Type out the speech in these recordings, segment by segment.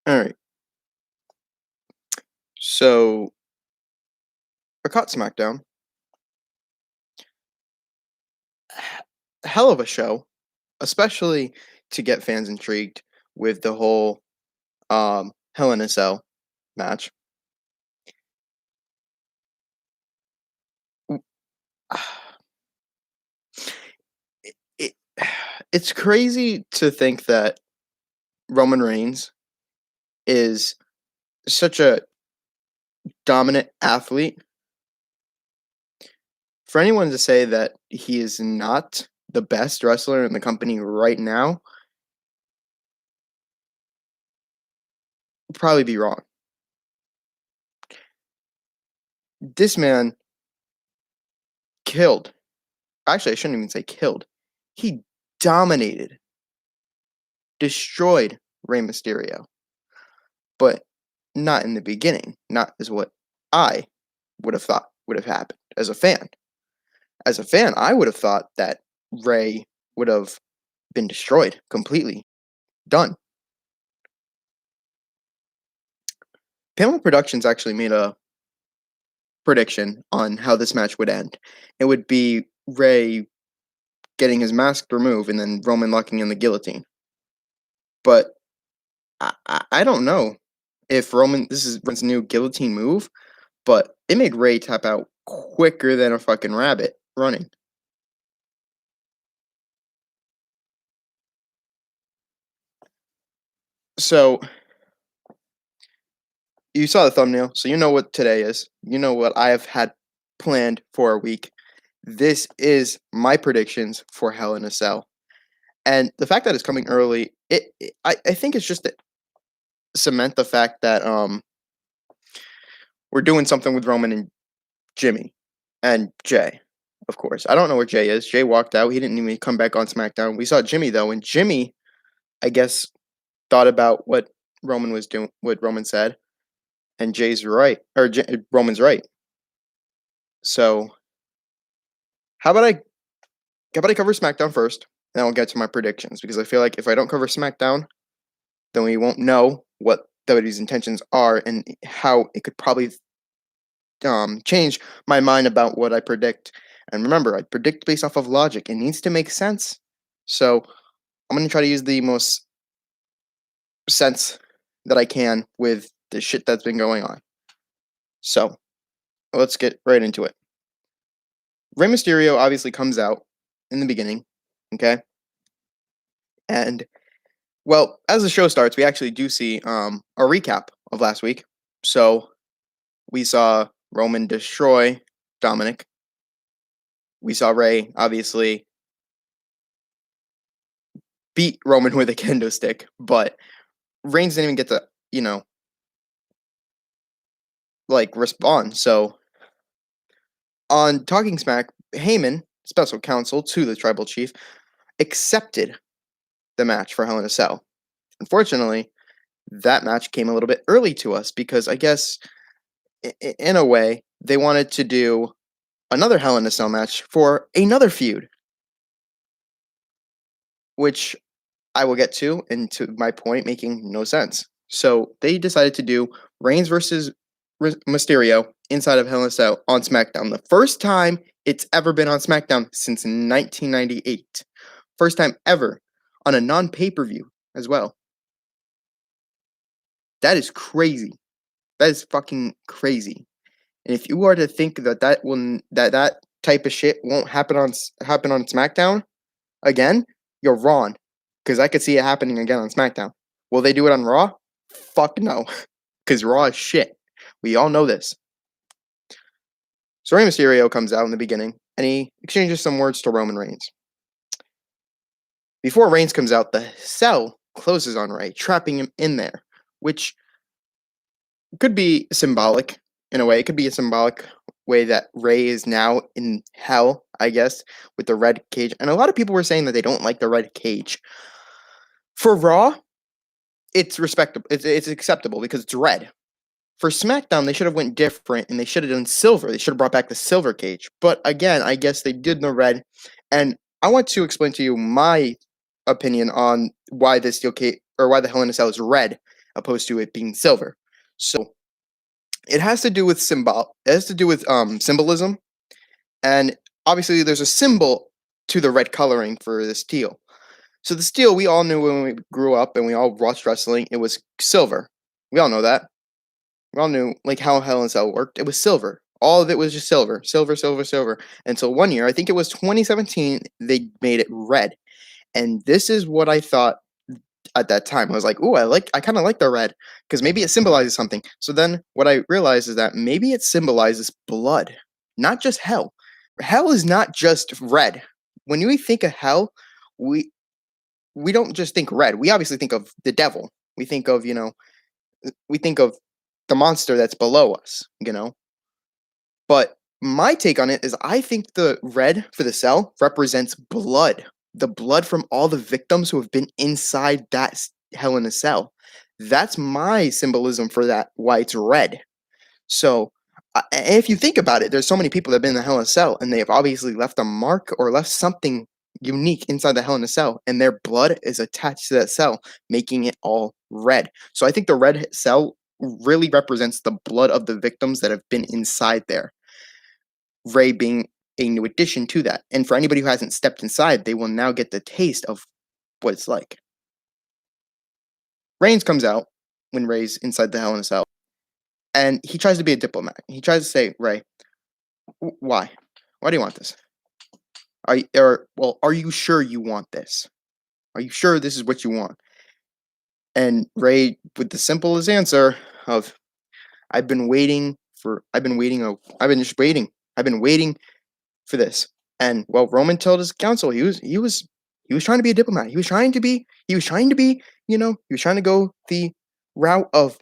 All right. So I caught SmackDown. Hell of a show, especially to get fans intrigued with the whole Hell in a Cell match. W- It, it, it's crazy to think that Roman Reigns is such a dominant athlete. For anyone to say that he is not the best wrestler in the company right now, would probably be wrong. This man killed. Actually, I shouldn't even say killed. He dominated, destroyed Rey Mysterio, but not in the beginning. Not as what I would have thought would have happened as a fan. As a fan, I would have thought that Rey would have been destroyed completely, done. Pamela Productions actually made a prediction on how this match would end. It would be Rey getting his mask removed and then Roman locking in the guillotine. But I don't know if Roman, this is Roman's new guillotine move, but it made Rey tap out quicker than a fucking rabbit running. So you saw the thumbnail, so you know what today is. You know what I have had planned for a week. This is my predictions for Hell in a Cell. And the fact that it's coming early, I think it's just to cement the fact that we're doing something with Roman and Jimmy and Jay, of course. I don't know where Jay is. Jay walked out. He didn't even come back on SmackDown. We saw Jimmy though, and Jimmy, I guess, thought about what Roman was doing, what Roman said, and Jay's right, or Roman's right. So how about I cover SmackDown first, and then I'll get to my predictions because I feel like if I don't cover SmackDown, then we won't know what WWE's intentions are and how it could probably change my mind about what I predict. And remember, I predict based off of logic. It needs to make sense. So I'm gonna try to use the most sense that I can with the shit that's been going on. So let's get right into it. Rey Mysterio obviously comes out in the beginning, okay? And well, as the show starts, we actually do see a recap of last week. So we saw Roman destroy Dominic. We saw Rey obviously beat Roman with a kendo stick, but Reigns didn't even get to, like respond. So on Talking Smack, Heyman, special counsel to the tribal chief, accepted the match for Hell in a Cell. Unfortunately, that match came a little bit early to us because I guess in a way they wanted to do another Hell in a Cell match for another feud, which I will get to, and to my point, making no sense. So they decided to do Reigns versus Mysterio inside of Hell in a Cell on SmackDown. The first time it's ever been on SmackDown since 1998. First time ever on a non-pay-per-view as well. That is crazy. That is fucking crazy. And if you are to think that that type of shit won't happen on SmackDown again, you're wrong. Because I could see it happening again on SmackDown. Will they do it on Raw? Fuck no. Because Raw is shit. We all know this. So Rey Mysterio comes out in the beginning, and he exchanges some words to Roman Reigns. Before Reigns comes out, the cell closes on Rey, trapping him in there, which could be symbolic in a way. It could be a symbolic way that Rey is now in hell, I guess, with the red cage. And a lot of people were saying that they don't like the red cage. For Raw, it's respectable. It's acceptable because it's red. For SmackDown, they should have went different and they should have done silver. They should have brought back the silver cage. But again, I guess they did the red. And I want to explain to you my opinion on why this steel cage or why the Hell in a Cell is red. opposed to it being silver. So it has to do with symbolism, and obviously there's a symbol to the red coloring for the steel. So the steel, we all knew when we grew up and we all watched wrestling, it was silver. We all know that. We all knew like how Hell in a Cell worked. It was silver. All of it was just silver, silver, silver, silver. Until one year, I think it was 2017, they made it red. And this is what I thought at that time. I was like, "Ooh, I kind of like the red because maybe it symbolizes something." So then what I realized is that maybe it symbolizes blood, not just hell. Hell is not just red. When we think of hell, we we don't just think red. We obviously think of the devil. We think of, we think of the monster that's below us. But my take on it is I think the red for the cell represents blood. The blood from all the victims who have been inside that Hell in a Cell. That's my symbolism for that, why it's red. So, if you think about it, there's so many people that have been in the Hell in a Cell, and they have obviously left a mark or left something unique inside the Hell in a Cell, and their blood is attached to that cell, making it all red. So I think the red cell really represents the blood of the victims that have been inside there. Ray being a new addition to that. And for anybody who hasn't stepped inside, they will now get the taste of what it's like. Reigns comes out when Ray's inside the Hell in a Cell, and he tries to be a diplomat. He tries to say, Ray, why? Why do you want this? Are you sure you want this? Are you sure this is what you want? And Ray, with the simplest answer of, I've been waiting for this. And well, Roman told his counsel he was trying to be a diplomat. He was trying to go the route of,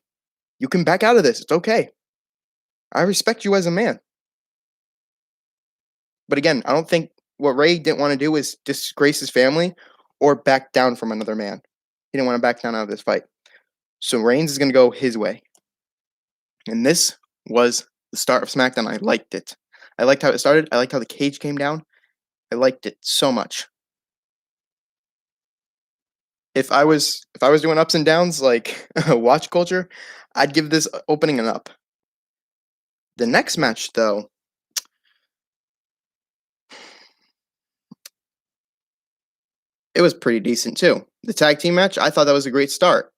you can back out of this. It's okay. I respect you as a man. But again, I don't think what Ray didn't want to do is disgrace his family or back down from another man. He didn't want to back down out of this fight. So Reigns is going to go his way. And this was the start of SmackDown. I liked it. I liked how it started. I liked how the cage came down. I liked it so much. If I was doing ups and downs like watch culture, I'd give this opening an up. The next match, though, it was pretty decent too. The tag team match, I thought that was a great start.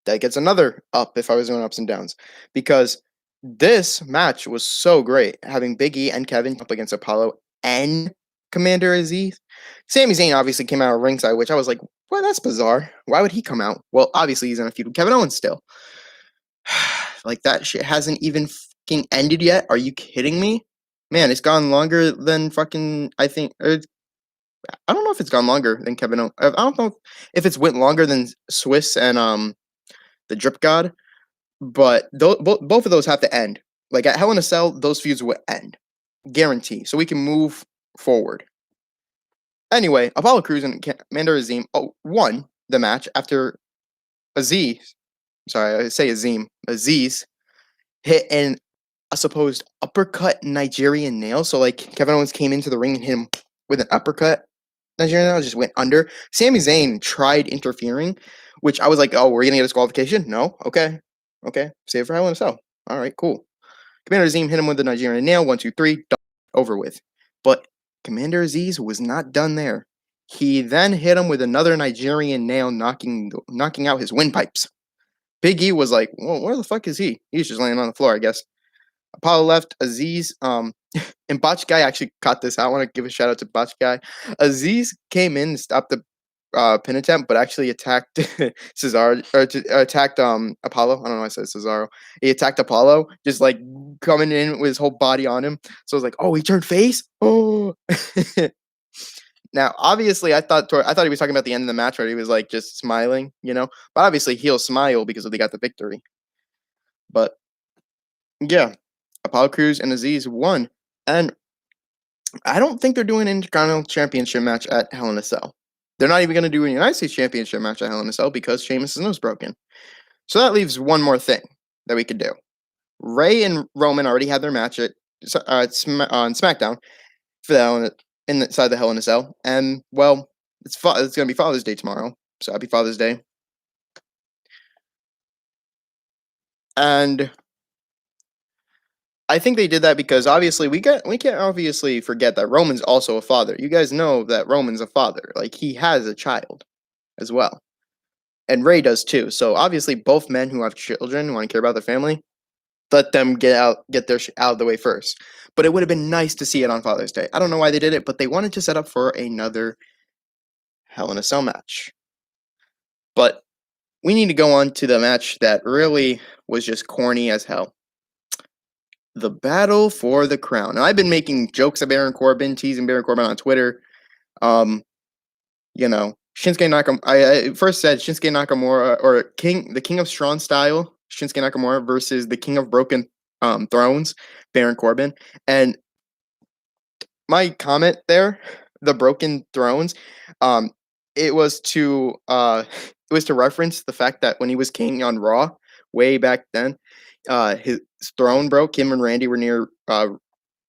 That gets another up if I was doing ups and downs, because this match was so great, having Big E and Kevin up against Apollo and Commander Aziz. Sami Zayn obviously came out of ringside, which I was like, well, that's bizarre. Why would he come out? Well, obviously he's in a feud with Kevin Owens still. Like, that shit hasn't even fucking ended yet. Are you kidding me? Man, it's gone longer than fucking, I don't know if it's gone longer than Kevin Owens. I don't know if it's went longer than Swiss and the Drip God, but both of those have to end. Like, at Hell in a Cell, those feuds will end. Guarantee. So we can move forward. Anyway, Apollo Crews and Commander Azim won the match after Aziz hit a supposed uppercut Nigerian nail. So, like, Kevin Owens came into the ring and hit him with an uppercut Nigerian nail, just went under. Sami Zayn tried interfering, which I was like, oh, we're going to get a disqualification? No? Okay. Save for Hell in a Cell. All right, cool. Commander Azim hit him with the Nigerian nail. 1, 2, 3. Done, over with. But Commander Aziz was not done there. He then hit him with another Nigerian nail, knocking out his windpipes. Big E was like, well, where the fuck is he? He's just laying on the floor, I guess. Apollo left. Aziz, and Botch Guy actually caught this. I want to give a shout out to Botch Guy. Aziz came in and stopped the pin attempt, but actually attacked Cesaro, or attacked Apollo. I don't know why I said Cesaro. He attacked Apollo, just like coming in with his whole body on him. So I was like, oh, he turned face? Oh. Now, obviously, I thought he was talking about the end of the match where he was like just smiling, But obviously, he'll smile because they got the victory. But yeah, Apollo Crews and Aziz won, and I don't think they're doing an Intercontinental Championship match at Hell in a Cell. They're not even going to do a United States Championship match at Hell in a Cell because Sheamus' nose broken. So that leaves one more thing that we could do. Ray and Roman already had their match on SmackDown for inside the Hell in a Cell, and well, it's going to be Father's Day tomorrow. So happy Father's Day. And I think they did that because obviously we can't obviously forget that Roman's also a father. You guys know that Roman's a father. Like, he has a child as well. And Ray does too. So obviously both men who have children want to care about their family. Let them get their out of the way first. But it would have been nice to see it on Father's Day. I don't know why they did it, but they wanted to set up for another Hell in a Cell match. But we need to go on to the match that really was just corny as hell. The battle for the crown. Now, I've been making jokes of Baron Corbin, teasing Baron Corbin on Twitter. Shinsuke Nakamura. I first said Shinsuke Nakamura or the King of Strong Style, Shinsuke Nakamura versus the King of Broken Thrones, Baron Corbin. And my comment there, the Broken Thrones, it was to reference the fact that when he was king on Raw way back then, his throne broke. Him and Randy were near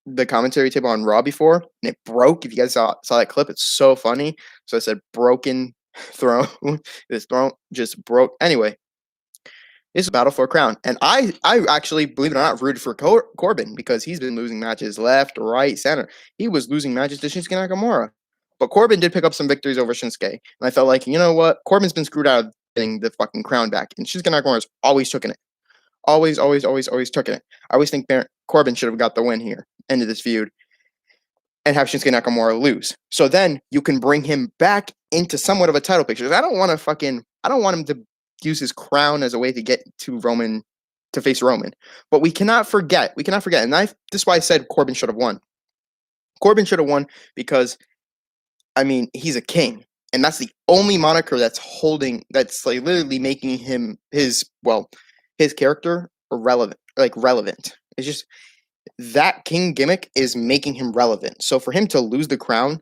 the commentary table on Raw before, and it broke. If you guys saw that clip, it's so funny. So I said broken throne. This throne just broke. Anyway, it's a battle for a crown. And I actually, believe it or not, rooted for Corbin because he's been losing matches left, right, center. He was losing matches to Shinsuke Nakamura. But Corbin did pick up some victories over Shinsuke. And I felt like, you know what? Corbin's been screwed out of getting the fucking crown back. And Shinsuke Nakamura's always taken it. Always took it. I always think Corbin should have got the win here, end of this feud, and have Shinsuke Nakamura lose. So then you can bring him back into somewhat of a title picture. I don't want him to use his crown as a way to get to Roman, to face Roman. But we cannot forget, and this is why I said Corbin should have won. Corbin should have won because, I mean, he's a king. And that's the only moniker that's like literally making him his character relevant. It's just that king gimmick is making him relevant. So for him to lose the crown,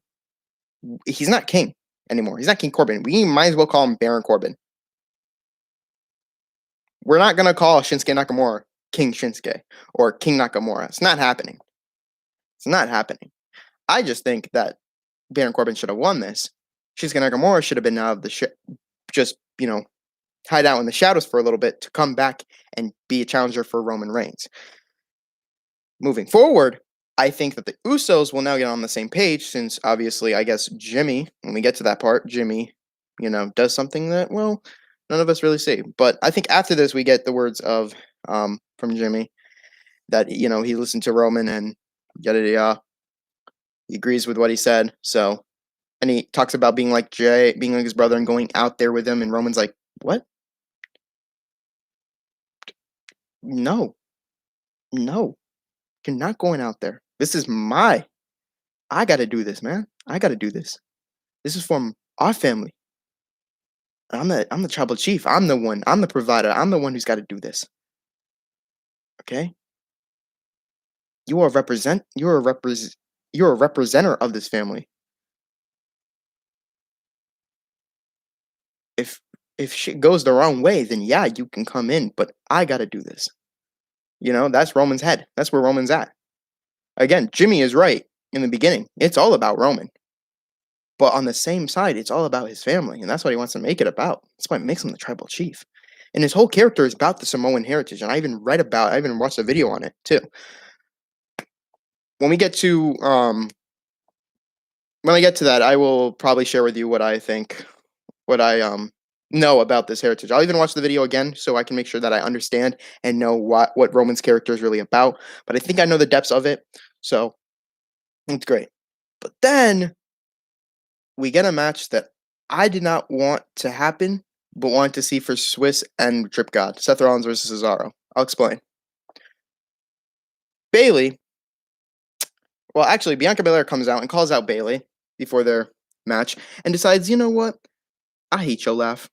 he's not king anymore. He's not King Corbin. We might as well call him Baron Corbin. We're not going to call Shinsuke Nakamura King Shinsuke or King Nakamura. It's not happening. I just think that Baron Corbin should have won this. Shinsuke Nakamura should have been out of the hide out in the shadows for a little bit to come back and be a challenger for Roman Reigns. Moving forward, I think that the Usos will now get on the same page since obviously, I guess, Jimmy, when we get to that part, Jimmy, does something that, well, none of us really see. But I think after this, we get the words of, from Jimmy that, he listened to Roman and yada. He agrees with what he said. So, and he talks about being like Jay, being like his brother and going out there with him. And Roman's like, what? No, you're not going out there. This is I got to do this, man. I got to do this. This is from our family. I'm the tribal chief. I'm the one. I'm the provider. I'm the one who's got to do this. Okay? You're a representative of this family. If shit goes the wrong way, then yeah, you can come in, but I got to do this. That's Roman's head. That's where Roman's at. Again, Jimmy is right in the beginning. It's all about Roman. But on the same side, it's all about his family, and that's what he wants to make it about. That's why it makes him the tribal chief. And his whole character is about the Samoan heritage, and I even watched a video on it, too. When we get to that, I will probably share with you what I think, what I know about this heritage. I'll even watch the video again so I can make sure that I understand and know what Roman's character is really about. But I think I know the depths of it, so it's great. But then we get a match that I did not want to happen, but wanted to see for Swiss and Trip God. Seth Rollins versus Cesaro. I'll explain. Bayley. Well, actually, Bianca Belair comes out and calls out Bayley before their match and decides, you know what? I hate your laugh.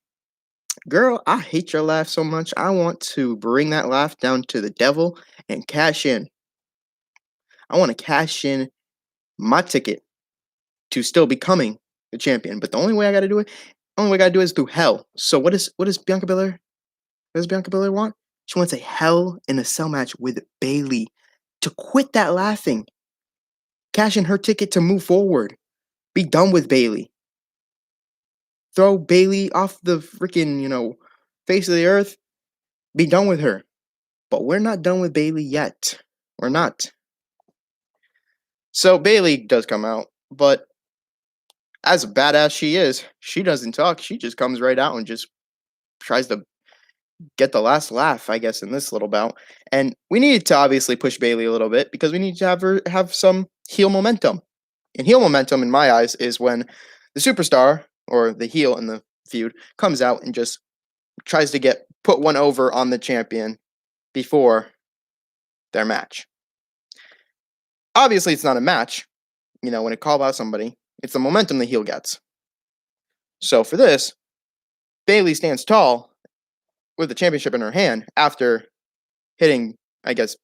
Girl, I hate your laugh so much. I want to bring that laugh down to the devil and cash in. I want to cash in my ticket to still becoming the champion. But the only way I got to do it, is through hell. So what does Bianca Belair? What does Bianca Belair want? She wants a Hell in a Cell match with Bayley to quit that laughing. Cash in her ticket to move forward. Be done with Bayley. Throw Bayley off the freaking, face of the earth. Be done with her. But we're not done with Bayley yet. We're not. So Bayley does come out, but as a badass she is, she doesn't talk. She just comes right out and just tries to get the last laugh, I guess, in this little bout. And we need to obviously push Bayley a little bit because we need to have her have some heel momentum. And heel momentum, in my eyes, is when the superstar or the heel in the feud comes out and just tries to put one over on the champion before their match. Obviously, it's not a match. You know, when it calls out somebody, it's the momentum the heel gets. So for this, Bayley stands tall with the championship in her hand after hitting, I guess,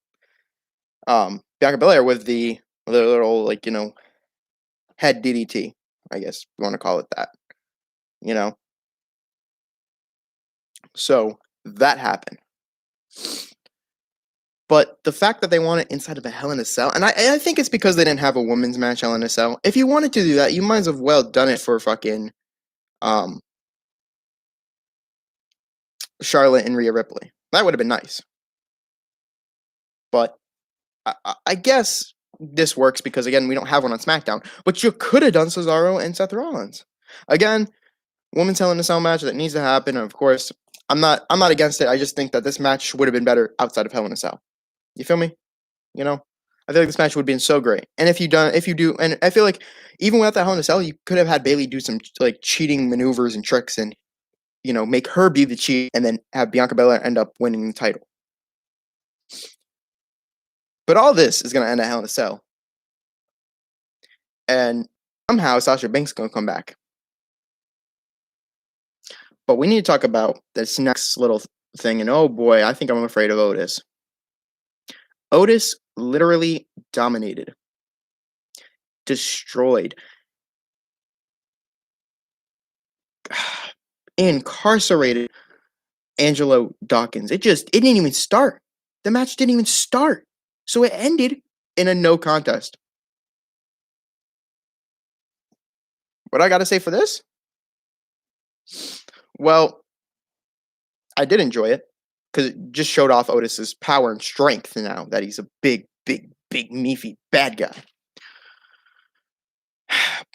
Bianca Belair with the little, like, head DDT, I guess you want to call it that, So that happened. But the fact that they want it inside of a Hell in a Cell, and I think it's because they didn't have a women's match Hell in a Cell. If you wanted to do that, you might as well done it for fucking Charlotte and Rhea Ripley. That would have been nice. But I guess this works because, again, we don't have one on SmackDown. But you could have done Cesaro and Seth Rollins. Again, women's Hell in a Cell match that needs to happen. And of course, I'm not against it. I just think that this match would have been better outside of Hell in a Cell. You feel me? I feel like this match would have been so great. And if you do, and I feel like even without that Hell in a Cell, you could have had Bayley do some like cheating maneuvers and tricks and make her be the cheat and then have Bianca Belair end up winning the title. But all this is going to end at Hell in a Cell. And somehow Sasha Banks is going to come back. But we need to talk about this next little thing. And oh boy, I think I'm afraid of Otis. Otis literally dominated, destroyed, incarcerated Angelo Dawkins. It didn't even start. The match didn't even start. So it ended in a no contest. What I got to say for this? Well, I did enjoy it because it just showed off Otis's power and strength now that he's a big, meaty, bad guy.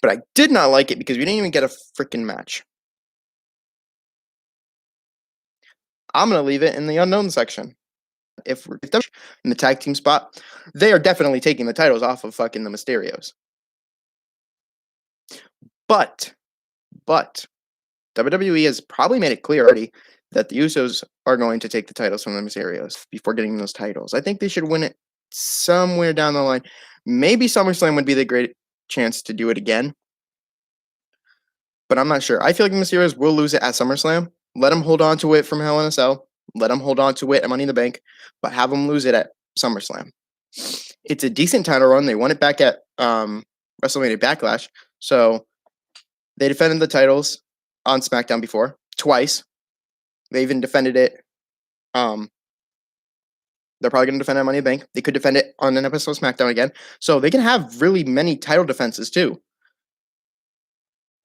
But I did not like it because we didn't even get a freaking match. I'm going to leave it in the unknown section. If they're in the tag team spot, they are definitely taking the titles off of fucking the Mysterios. But WWE has probably made it clear already that the Usos are going to take the titles from the Mysterios before getting those titles. I think they should win it somewhere down the line. Maybe SummerSlam would be the great chance to do it again. But I'm not sure. I feel like the Mysterios will lose it at SummerSlam. Let them hold on to it from Hell in a Cell. Let them hold on to it at Money in the Bank. But have them lose it at SummerSlam. It's a decent title run. They won it back at WrestleMania Backlash. So they defended the titles on SmackDown before, twice. They even defended it. They're probably going to defend it at Money in the Bank. They could defend it on an episode of SmackDown again. So they can have really many title defenses too.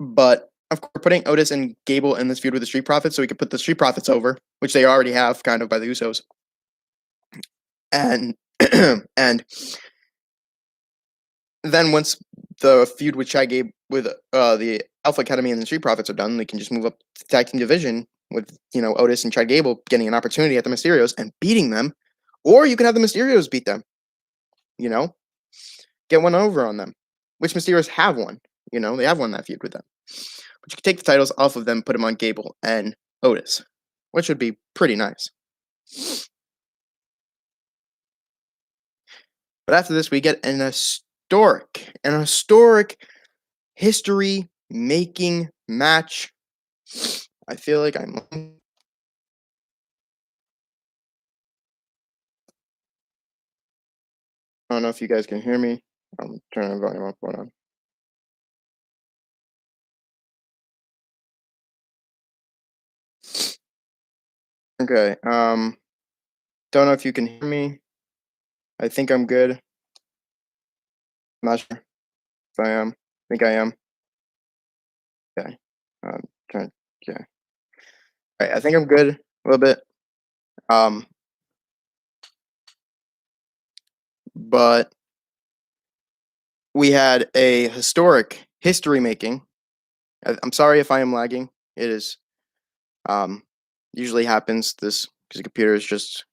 But of course, putting Otis and Gable in this feud with the Street Profits so we could put the Street Profits over, which they already have kind of by the Usos. And and then once the feud with Chad Gable with the Alpha Academy and the Street Profits are done, they can just move up to the tag team division with Otis and Chad Gable getting an opportunity at the Mysterios and beating them, or you could have the Mysterios beat them. Get one over on them, which Mysterios have won. They have won that feud with them. But you could take the titles off of them, put them on Gable and Otis, which would be pretty nice. But after this, we get an historic history-making match. I feel like I don't know if you guys can hear me. I'm turning the volume up. Hold on. Okay. Don't know if you can hear me. I think I'm good. I'm not sure if I am. I think I am. Okay. Okay. All right. I think I'm good a little bit. but we had a historic history-making. I'm sorry if I am lagging. It is usually happens this because the computer is just,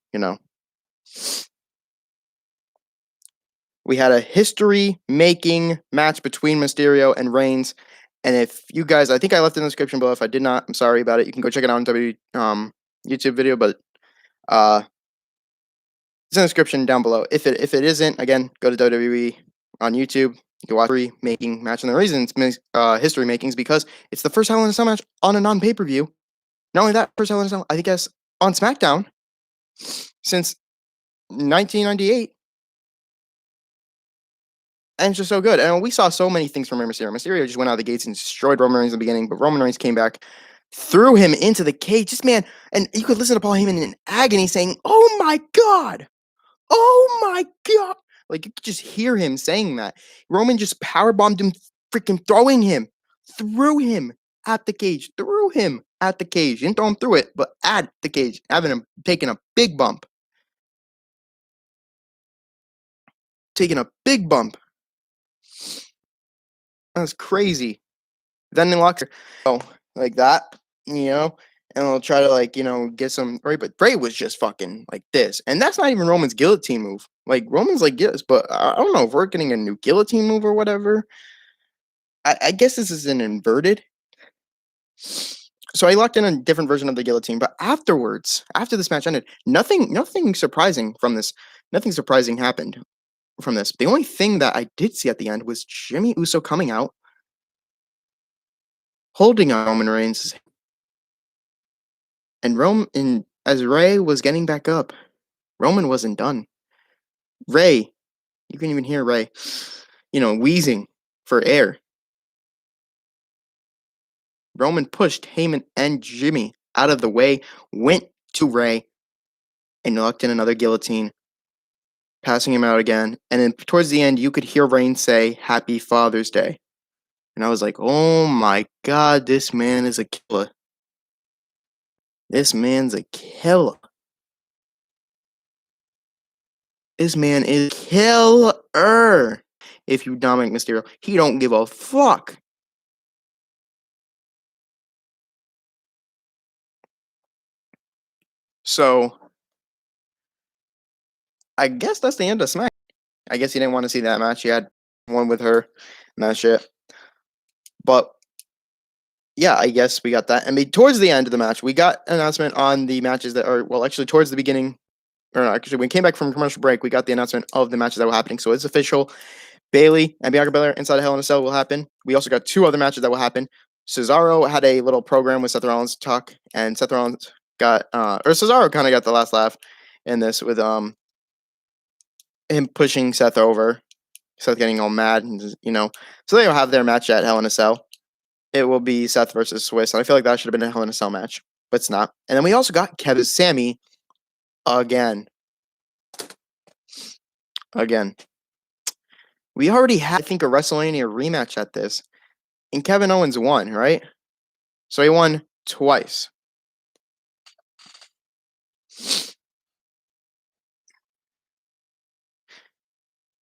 we had a history-making match between Mysterio and Reigns. And if you guys, I think I left it in the description below. If I did not, I'm sorry about it. You can go check it out on YouTube video, but it's in the description down below. If it isn't, again, go to WWE on YouTube. You can watch history making match, and the reason it's history making is because it's the first Hell in a Cell match on a non pay per view. Not only that, first Hell in a Cell, I think that's on SmackDown since 1998. And it's just so good. And we saw so many things from Mysterio. Mysterio just went out of the gates and destroyed Roman Reigns in the beginning, but Roman Reigns came back, threw him into the cage. Just, man, and you could listen to Paul Heyman in agony saying, "Oh my God! Oh my God!" Like, you could just hear him saying that. Roman just powerbombed him, freaking throwing him, threw him at the cage, Didn't throw him through it, but at the cage, having him taking a big bump. That's crazy. Then they lock her, like that, and they'll try to get some right, but Bray was just fucking like this, and that's not even Roman's guillotine move. Like Roman's like yes, but I don't know if we're getting a new guillotine move or whatever. I guess this is an inverted. So I locked in a different version of the guillotine, but afterwards, after this match ended, nothing surprising from this. Nothing surprising happened from this. The only thing that I did see at the end was Jimmy Uso coming out, holding on Roman Reigns, and as Ray was getting back up, Roman wasn't done. Ray, you can even hear Ray, wheezing for air. Roman pushed Heyman and Jimmy out of the way, went to Ray, and locked in another guillotine, passing him out again. And then towards the end, you could hear Reigns say, "Happy Father's Day." And I was like, oh my God, this man is a killer. This man's a killer. This man is killer. If you Dominic Mysterio, he don't give a fuck. So, I guess that's the end of Smack. I guess he didn't want to see that match. He had one with her, and that's it. But yeah, I guess we got that. And towards the end of the match, we got an announcement on the matches that are, well, actually towards the beginning, or actually when we came back from commercial break, we got the announcement of the matches that were happening. So it's official. Bayley and Bianca Belair inside of Hell in a Cell will happen. We also got 2 other matches that will happen. Cesaro had a little program with Seth Rollins talk, and Seth Rollins got, or Cesaro kind of got the last laugh in this with him pushing Seth over, Seth getting all mad, and so they'll have their match at Hell in a Cell. It will be Seth versus Swiss, and I feel like that should have been a Hell in a Cell match, but it's not. And then we also got Kevin Sami again. We already had, I think, a WrestleMania rematch at this, and Kevin Owens won, right? So he won twice.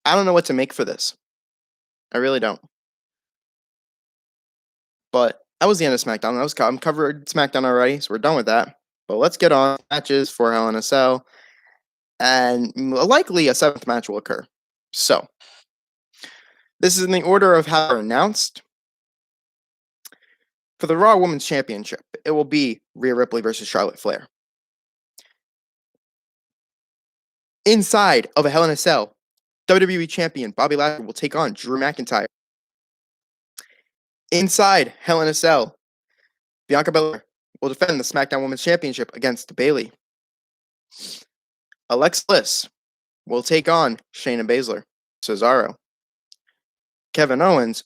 I don't know what to make for this. I really don't. But that was the end of SmackDown. I'm covered SmackDown already, so we're done with that. But let's get on matches for Hell in a Cell, and likely a 7th match will occur. So this is in the order of how they're announced. For the Raw Women's Championship, it will be Rhea Ripley versus Charlotte Flair. Inside of a Hell in a Cell, WWE Champion Bobby Lashley will take on Drew McIntyre. Inside Hell in a Cell, Bianca Belair will defend the SmackDown Women's Championship against Bayley. Alexa Bliss will take on Shayna Baszler. Cesaro. Kevin Owens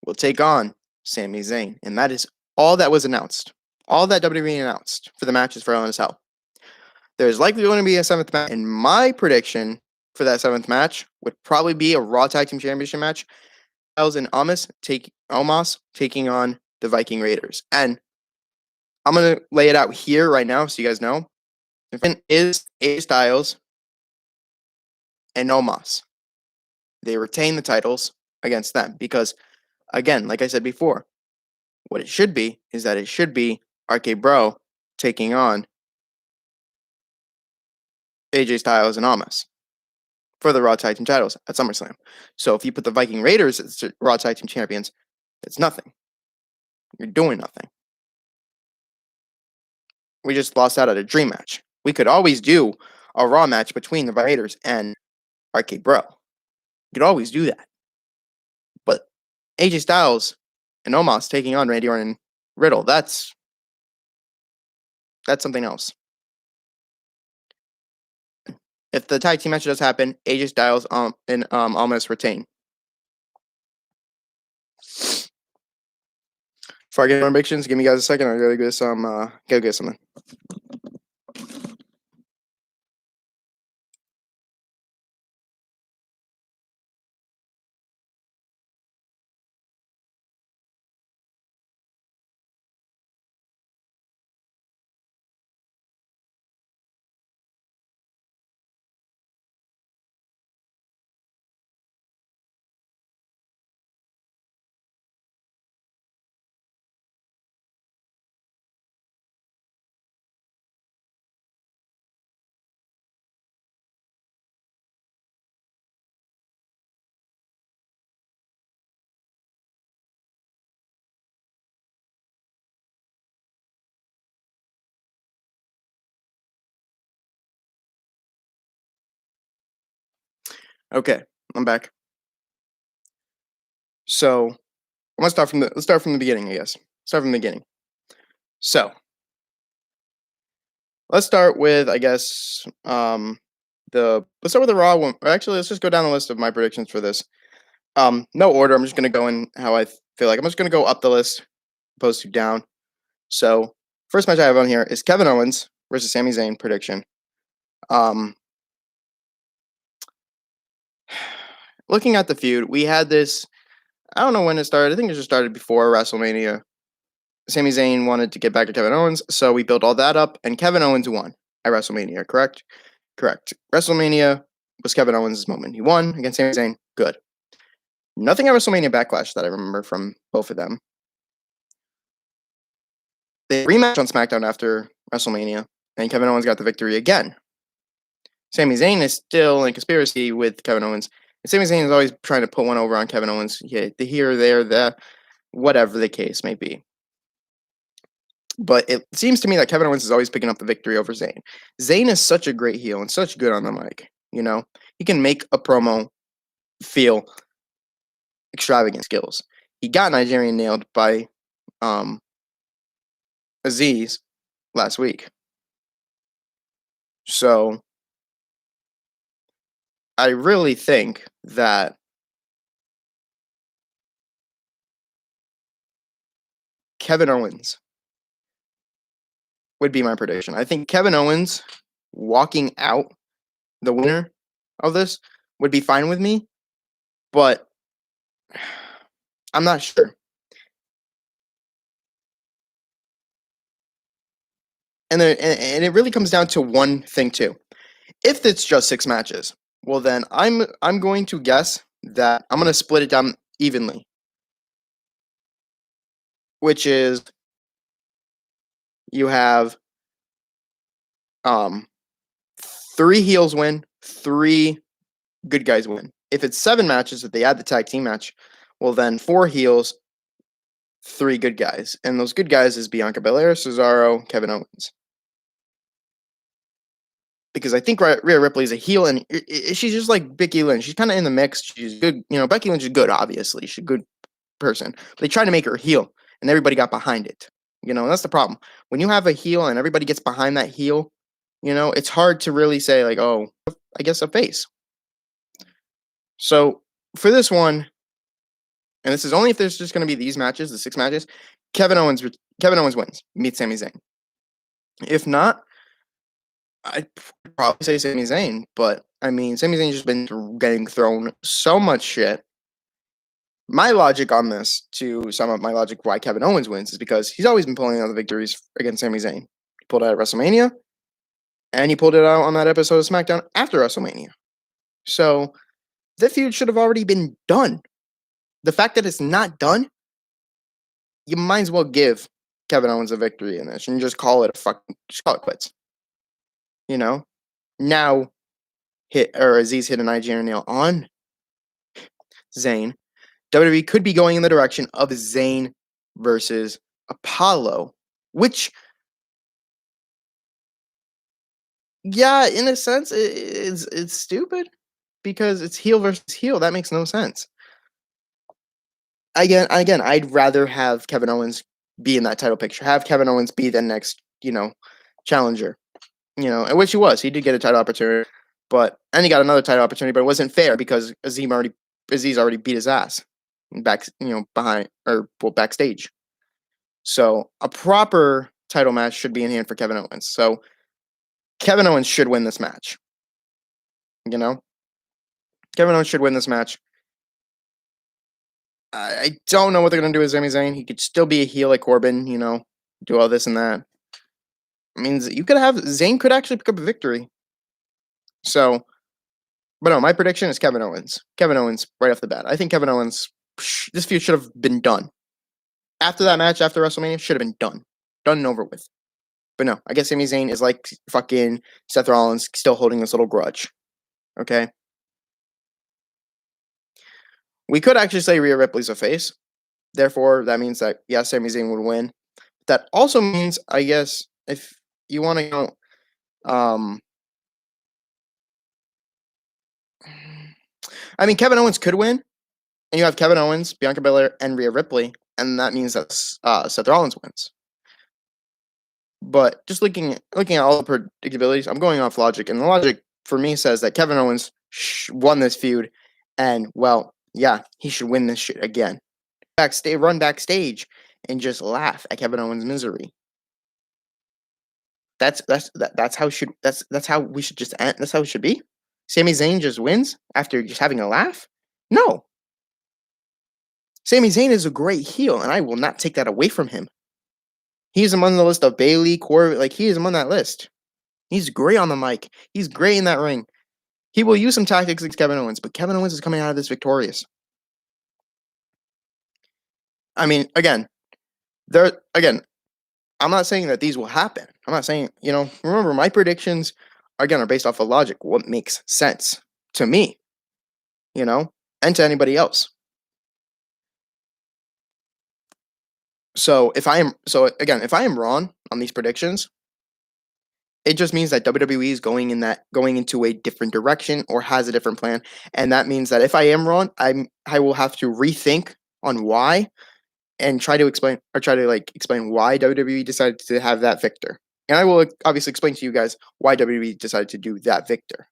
will take on Sami Zayn. And that is all that was announced. All that WWE announced for the matches for Hell in a Cell. There's likely going to be a 7th match. And my prediction for that 7th match would probably be a Raw Tag Team Championship match. Styles and Omos taking on the Viking Raiders. And I'm going to lay it out here right now so you guys know. The fin is AJ Styles and Omos. They retain the titles against them because, again, like I said before, what it should be is that it should be RK Bro taking on AJ Styles and Omos for the Raw Tag Team titles at SummerSlam. So if you put the Viking Raiders as Raw Tag Team champions, it's nothing. You're doing nothing. We just lost out at a dream match. We could always do a Raw match between the Raiders and RK Bro. You could always do that. But AJ Styles and Omos taking on Randy Orton and Riddle, that's something else. If the tag team match does happen, AJ Styles and Omos retain. Before I get predictions, give me guys a second. I gotta get something. Okay, I'm back. So I'm gonna start from the beginning, I guess. Start from the beginning. So let's start with, I guess, let's start with the Raw one. Actually, let's just go down the list of my predictions for this. No order. I'm just gonna go in how I feel like. I'm just gonna go up the list, opposed to down. So first match I have on here is Kevin Owens versus Sami Zayn prediction. Looking at the feud, we had this. I don't know when it started. I think it just started before WrestleMania. Sami Zayn wanted to get back at Kevin Owens, so we built all that up, and Kevin Owens won at WrestleMania, correct? Correct. WrestleMania was Kevin Owens' moment. He won against Sami Zayn. Good. Nothing at WrestleMania Backlash that I remember from both of them. They rematched on SmackDown after WrestleMania, and Kevin Owens got the victory again. Sami Zayn is still in conspiracy with Kevin Owens, and Sami Zayn is always trying to put one over on Kevin Owens. Yeah, the here, there, the whatever the case may be. But it seems to me that Kevin Owens is always picking up the victory over Zayn. Zayn is such a great heel and such good on the mic. You know, he can make a promo feel extravagant skills. He got Nigerian nailed by Aziz last week. So I really think that Kevin Owens would be my prediction. I think Kevin Owens walking out the winner of this would be fine with me, but I'm not sure. And it really comes down to one thing too. If it's just 6 matches, well then I'm going to guess that I'm going to split it down evenly, which is you have 3 heels win, 3 good guys win. If it's 7 matches, if they add the tag team match, well then 4 heels, 3 good guys. And those good guys is Bianca Belair, Cesaro, Kevin Owens. Because I think Rhea Ripley is a heel, and she's just like Becky Lynch. She's kind of in the mix. She's good. You know, Becky Lynch is good, obviously. She's a good person. But they tried to make her a heel, and everybody got behind it. You know, that's the problem. When you have a heel and everybody gets behind that heel, you know, it's hard to really say, like, oh, I guess a face. So for this one, and this is only if there's just going to be these matches, the 6 matches, Kevin Owens wins, meets Sami Zayn. If not, I'd probably say Sami Zayn, but I mean, Sami Zayn's just been getting thrown so much shit. My logic on this, to sum up my logic why Kevin Owens wins, is because he's always been pulling out the victories against Sami Zayn. He pulled out at WrestleMania, and he pulled it out on that episode of SmackDown after WrestleMania. So the feud should have already been done. The fact that it's not done, you might as well give Kevin Owens a victory in this and just call it quits. You know? Now Aziz hit an IGN nail on Zayn. WWE could be going in the direction of Zayn versus Apollo, which, yeah, in a sense, it's stupid because it's heel versus heel. That makes no sense. Again, I'd rather have Kevin Owens be in that title picture. Have Kevin Owens be the next, challenger. And which he was. He did get a title opportunity, and he got another title opportunity, but it wasn't fair because Aziz already beat his ass backstage. So a proper title match should be in hand for Kevin Owens. So Kevin Owens should win this match. Kevin Owens should win this match. I don't know what they're going to do with Sami Zayn. He could still be a heel like Corbin, do all this and that. I mean, Zayn could actually pick up a victory. So, but no, my prediction is Kevin Owens. Kevin Owens right off the bat. I think Kevin Owens, this feud should have been done. After that match, after WrestleMania, should have been done. Done and over with. But no, I guess Sami Zayn is like fucking Seth Rollins, still holding this little grudge. Okay? We could actually say Rhea Ripley's a face. Therefore, that means that, yes, Sami Zayn would win. That also means, I guess, if you want to go, I mean, Kevin Owens could win, and you have Kevin Owens, Bianca Belair, and Rhea Ripley, and that means that Seth Rollins wins. But just looking at all the predictabilities, I'm going off logic, and the logic for me says that Kevin Owens won this feud, and well, yeah, he should win this shit again. Run backstage and just laugh at Kevin Owens' misery. That's how we should just end. That's how it should be. Sami Zayn just wins after just having a laugh? No. Sami Zayn is a great heel, and I will not take that away from him. He's among the list of Bayley, Corbin, he is among that list. He's great on the mic. He's great in that ring. He will use some tactics against Kevin Owens, but Kevin Owens is coming out of this victorious. I mean, again, I'm not saying that these will happen. I'm not saying, remember, my predictions, again, are based off of logic, what makes sense to me, and to anybody else. So if I am wrong on these predictions, it just means that WWE is going into a different direction or has a different plan, and that means that if I am wrong, I will have to rethink on why and try to explain why WWE decided to have that victor. And I will obviously explain to you guys why WWE decided to do that victor.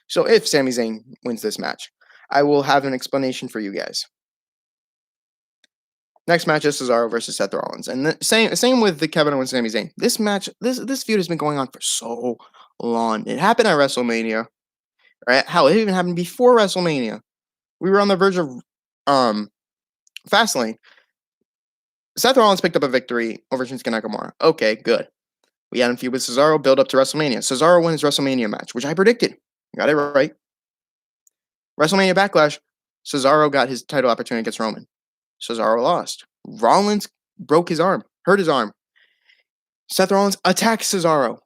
So if Sami Zayn wins this match, I will have an explanation for you guys. Next match is Cesaro versus Seth Rollins, and the same with the Kevin Owens Sami Zayn. This match, this feud has been going on for so long. It happened at WrestleMania, right? Hell, it even happened before WrestleMania. We were on the verge of Fastlane. Seth Rollins picked up a victory over Shinsuke Nakamura. Okay, good. We had him feud with Cesaro, build up to WrestleMania. Cesaro won his WrestleMania match, which I predicted. Got it right. WrestleMania Backlash, Cesaro got his title opportunity against Roman. Cesaro lost. Rollins broke his arm, hurt his arm. Seth Rollins attacked Cesaro,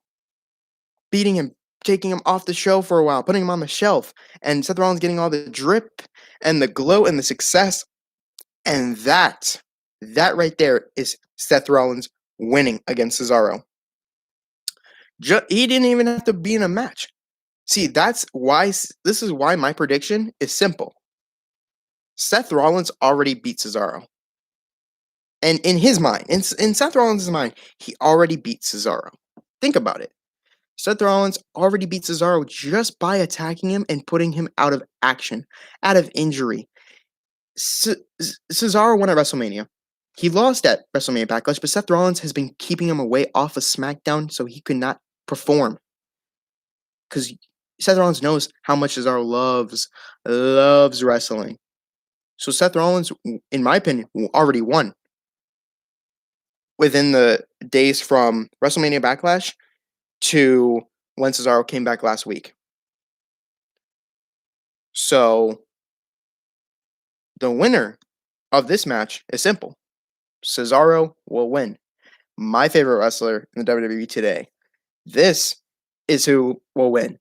beating him, taking him off the show for a while, putting him on the shelf, and Seth Rollins getting all the drip and the glow and the success. And that right there is Seth Rollins winning against Cesaro. He didn't even have to be in a match. See, this is why my prediction is simple. Seth Rollins already beat Cesaro. And in his mind, in Seth Rollins' mind, he already beat Cesaro. Think about it. Seth Rollins already beat Cesaro just by attacking him and putting him out of action, out of injury. Cesaro won at WrestleMania. He lost at WrestleMania Backlash, but Seth Rollins has been keeping him away off of SmackDown so he could not perform. Because Seth Rollins knows how much Cesaro loves wrestling. So Seth Rollins, in my opinion, already won within the days from WrestleMania Backlash to when Cesaro came back last week. So the winner of this match is simple. Cesaro will win. My favorite wrestler in the WWE today. This is who will win.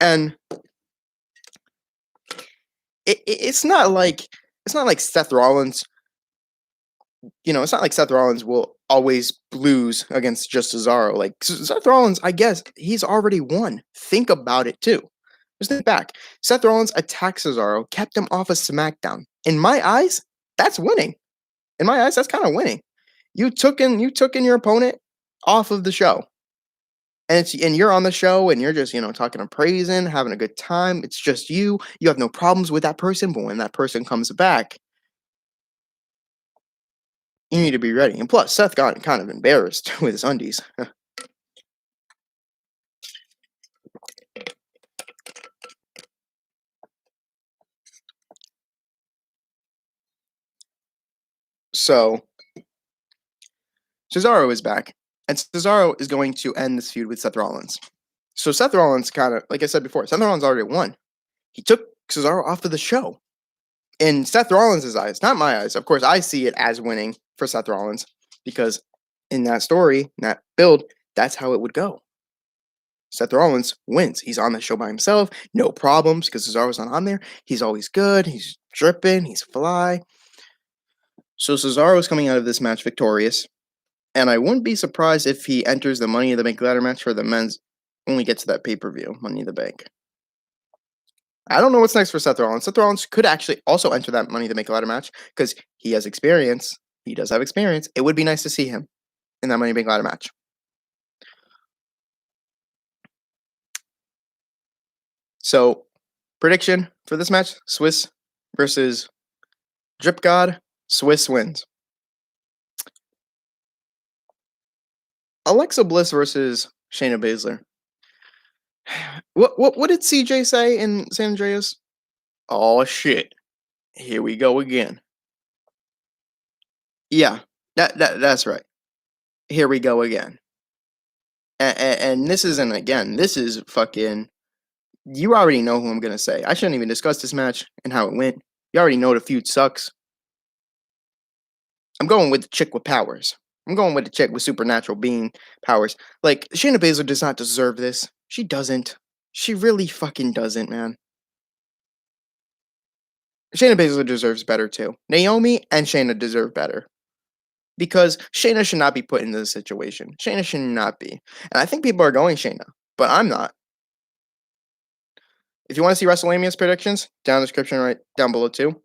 And it's not like Seth Rollins. It's not like Seth Rollins will always lose against just Cesaro. Like Seth Rollins, I guess he's already won. Think about it too. Just think back. Seth Rollins attacked Cesaro, kept him off of SmackDown. In my eyes, that's winning. In my eyes, that's kind of winning. You took in your opponent off of the show. And you're on the show and you're just, talking and praising, having a good time. It's just you. You have no problems with that person, but when that person comes back, you need to be ready. And plus, Seth got kind of embarrassed with his undies. So, Cesaro is back. And Cesaro is going to end this feud with Seth Rollins. So Seth Rollins kind of, like I said before, Seth Rollins already won. He took Cesaro off of the show. In Seth Rollins' eyes, not my eyes. Of course, I see it as winning for Seth Rollins because in that story, in that build, that's how it would go. Seth Rollins wins. He's on the show by himself, no problems because Cesaro's not on there. He's always good. He's dripping. He's fly. So Cesaro is coming out of this match victorious. And I wouldn't be surprised if he enters the Money in the Bank ladder match for the men's when we get to that pay-per-view, Money in the Bank. I don't know what's next for Seth Rollins. Seth Rollins could actually also enter that Money in the Bank ladder match because he has experience. He does have experience. It would be nice to see him in that Money in the Bank ladder match. So, prediction for this match, Swiss versus Drip God. Swiss wins. Alexa Bliss versus Shayna Baszler. What did CJ say in San Andreas? Oh shit. Here we go again. Yeah, that's right. Here we go again. And this isn't again. This is fucking. You already know who I'm gonna say. I shouldn't even discuss this match and how it went. You already know the feud sucks. I'm going with the chick with powers. I'm going with the chick with supernatural being powers. Like, Shayna Baszler does not deserve this. She doesn't. She really fucking doesn't, man. Shayna Baszler deserves better, too. Naomi and Shayna deserve better. Because Shayna should not be put into this situation. Shayna should not be. And I think people are going Shayna, but I'm not. If you want to see WrestleMania's predictions, down in the description right down below, too.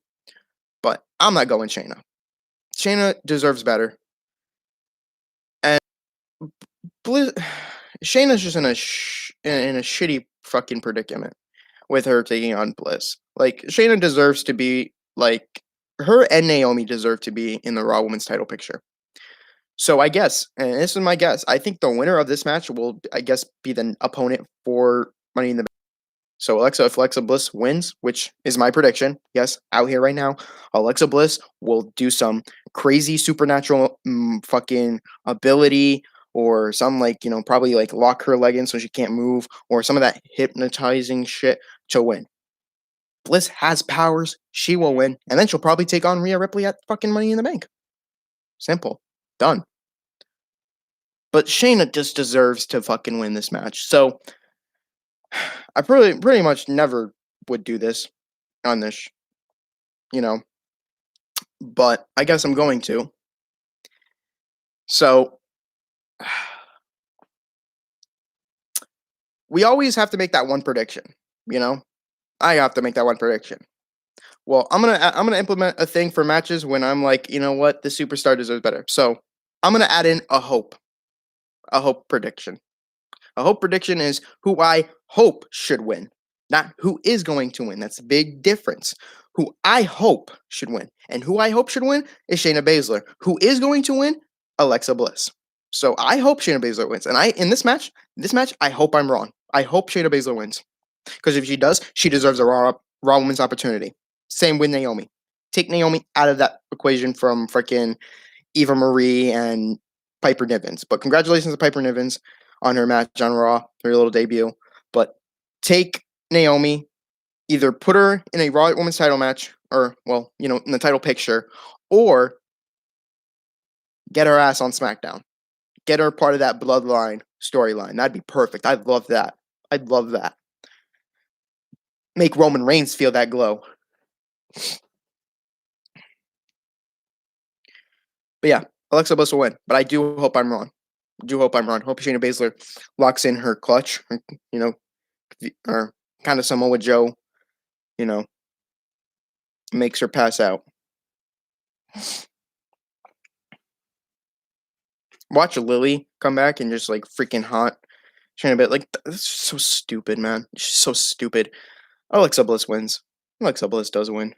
But I'm not going Shayna. Shayna deserves better. And Bliss, Shayna's just in a shitty fucking predicament with her taking on Bliss. Like, Shayna deserves to be, like, her and Naomi deserve to be in the Raw Women's title picture. So I guess, and this is my guess, I think the winner of this match will, I guess, be the opponent for Money in the Bank. So if Alexa Bliss wins, which is my prediction, yes, out here right now, Alexa Bliss will do some crazy supernatural fucking ability or some probably lock her leg in so she can't move or some of that hypnotizing shit to win. Bliss has powers. She will win. And then she'll probably take on Rhea Ripley at fucking Money in the Bank. Simple. Done. But Shayna just deserves to fucking win this match. So I pretty much never would do this on this, but I guess I'm going to. So we always have to make that one prediction, I have to make that one prediction. Well, I'm gonna implement a thing for matches when I'm like, you know what, the superstar deserves better. So I'm gonna add in a hope prediction. A hope prediction is who I hope should win, not who is going to win. That's a big difference. Who I hope should win. And who I hope should win is Shayna Baszler. Who is going to win? Alexa Bliss. So I hope Shayna Baszler wins. And in this match, I hope I'm wrong. I hope Shayna Baszler wins. Because if she does, she deserves a Raw Women's opportunity. Same with Naomi. Take Naomi out of that equation from freaking Eva Marie and Piper Nivens. But congratulations to Piper Nivens on her match on Raw, her little debut. But take Naomi, either put her in a Raw Women's title match, or, well, in the title picture, or get her ass on SmackDown. Get her part of that bloodline storyline. That'd be perfect. I'd love that. I'd love that. Make Roman Reigns feel that glow. But yeah, Alexa Bliss will win. But I do hope I'm wrong. Hope Shayna Baszler locks in her clutch, or kind of Samoa Joe, makes her pass out. Watch Lily come back and just like freaking hot Shayna Baszler. Like, that's so stupid, man. She's so stupid. Alexa Bliss wins. Alexa Bliss does win.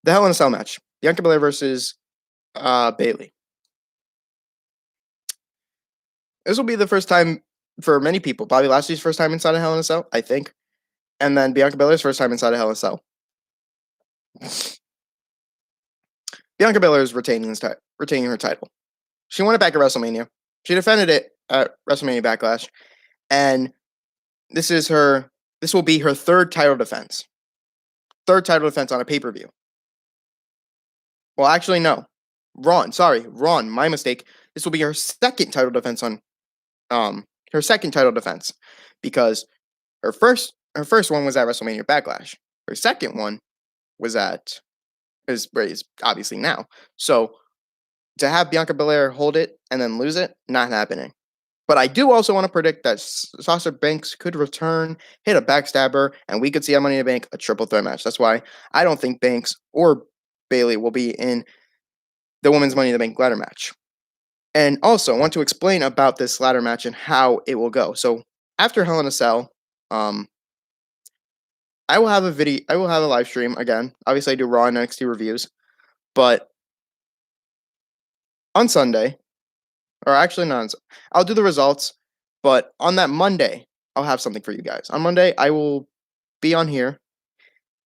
The Hell in a Cell match. Bianca Belair versus Bayley. This will be the first time for many people. Bobby Lashley's first time inside a Hell in a Cell, I think. And then Bianca Belair's first time inside a Hell in a Cell. Bianca Belair is retaining her title. She won it back at WrestleMania. She defended it at WrestleMania Backlash. And this will be her third title defense. Third title defense on a pay-per-view. Well, actually, no. Ron, my mistake. This will be her second title defense because her first one was at WrestleMania Backlash. Her second one was is obviously now. So to have Bianca Belair hold it and then lose it, not happening. But I do also want to predict that Sasha Banks could return, hit a backstabber, and we could see on Money in the Bank a triple threat match. That's why I don't think Banks or Bayley will be in the Women's Money in the Bank ladder match. And also, I want to explain about this ladder match and how it will go. So after Hell in a Cell, I will have a live stream again. Obviously, I do Raw and NXT reviews, but on Sunday, or actually not, I'll do the results. But on that Monday, I'll have something for you guys. On Monday, I will be on here,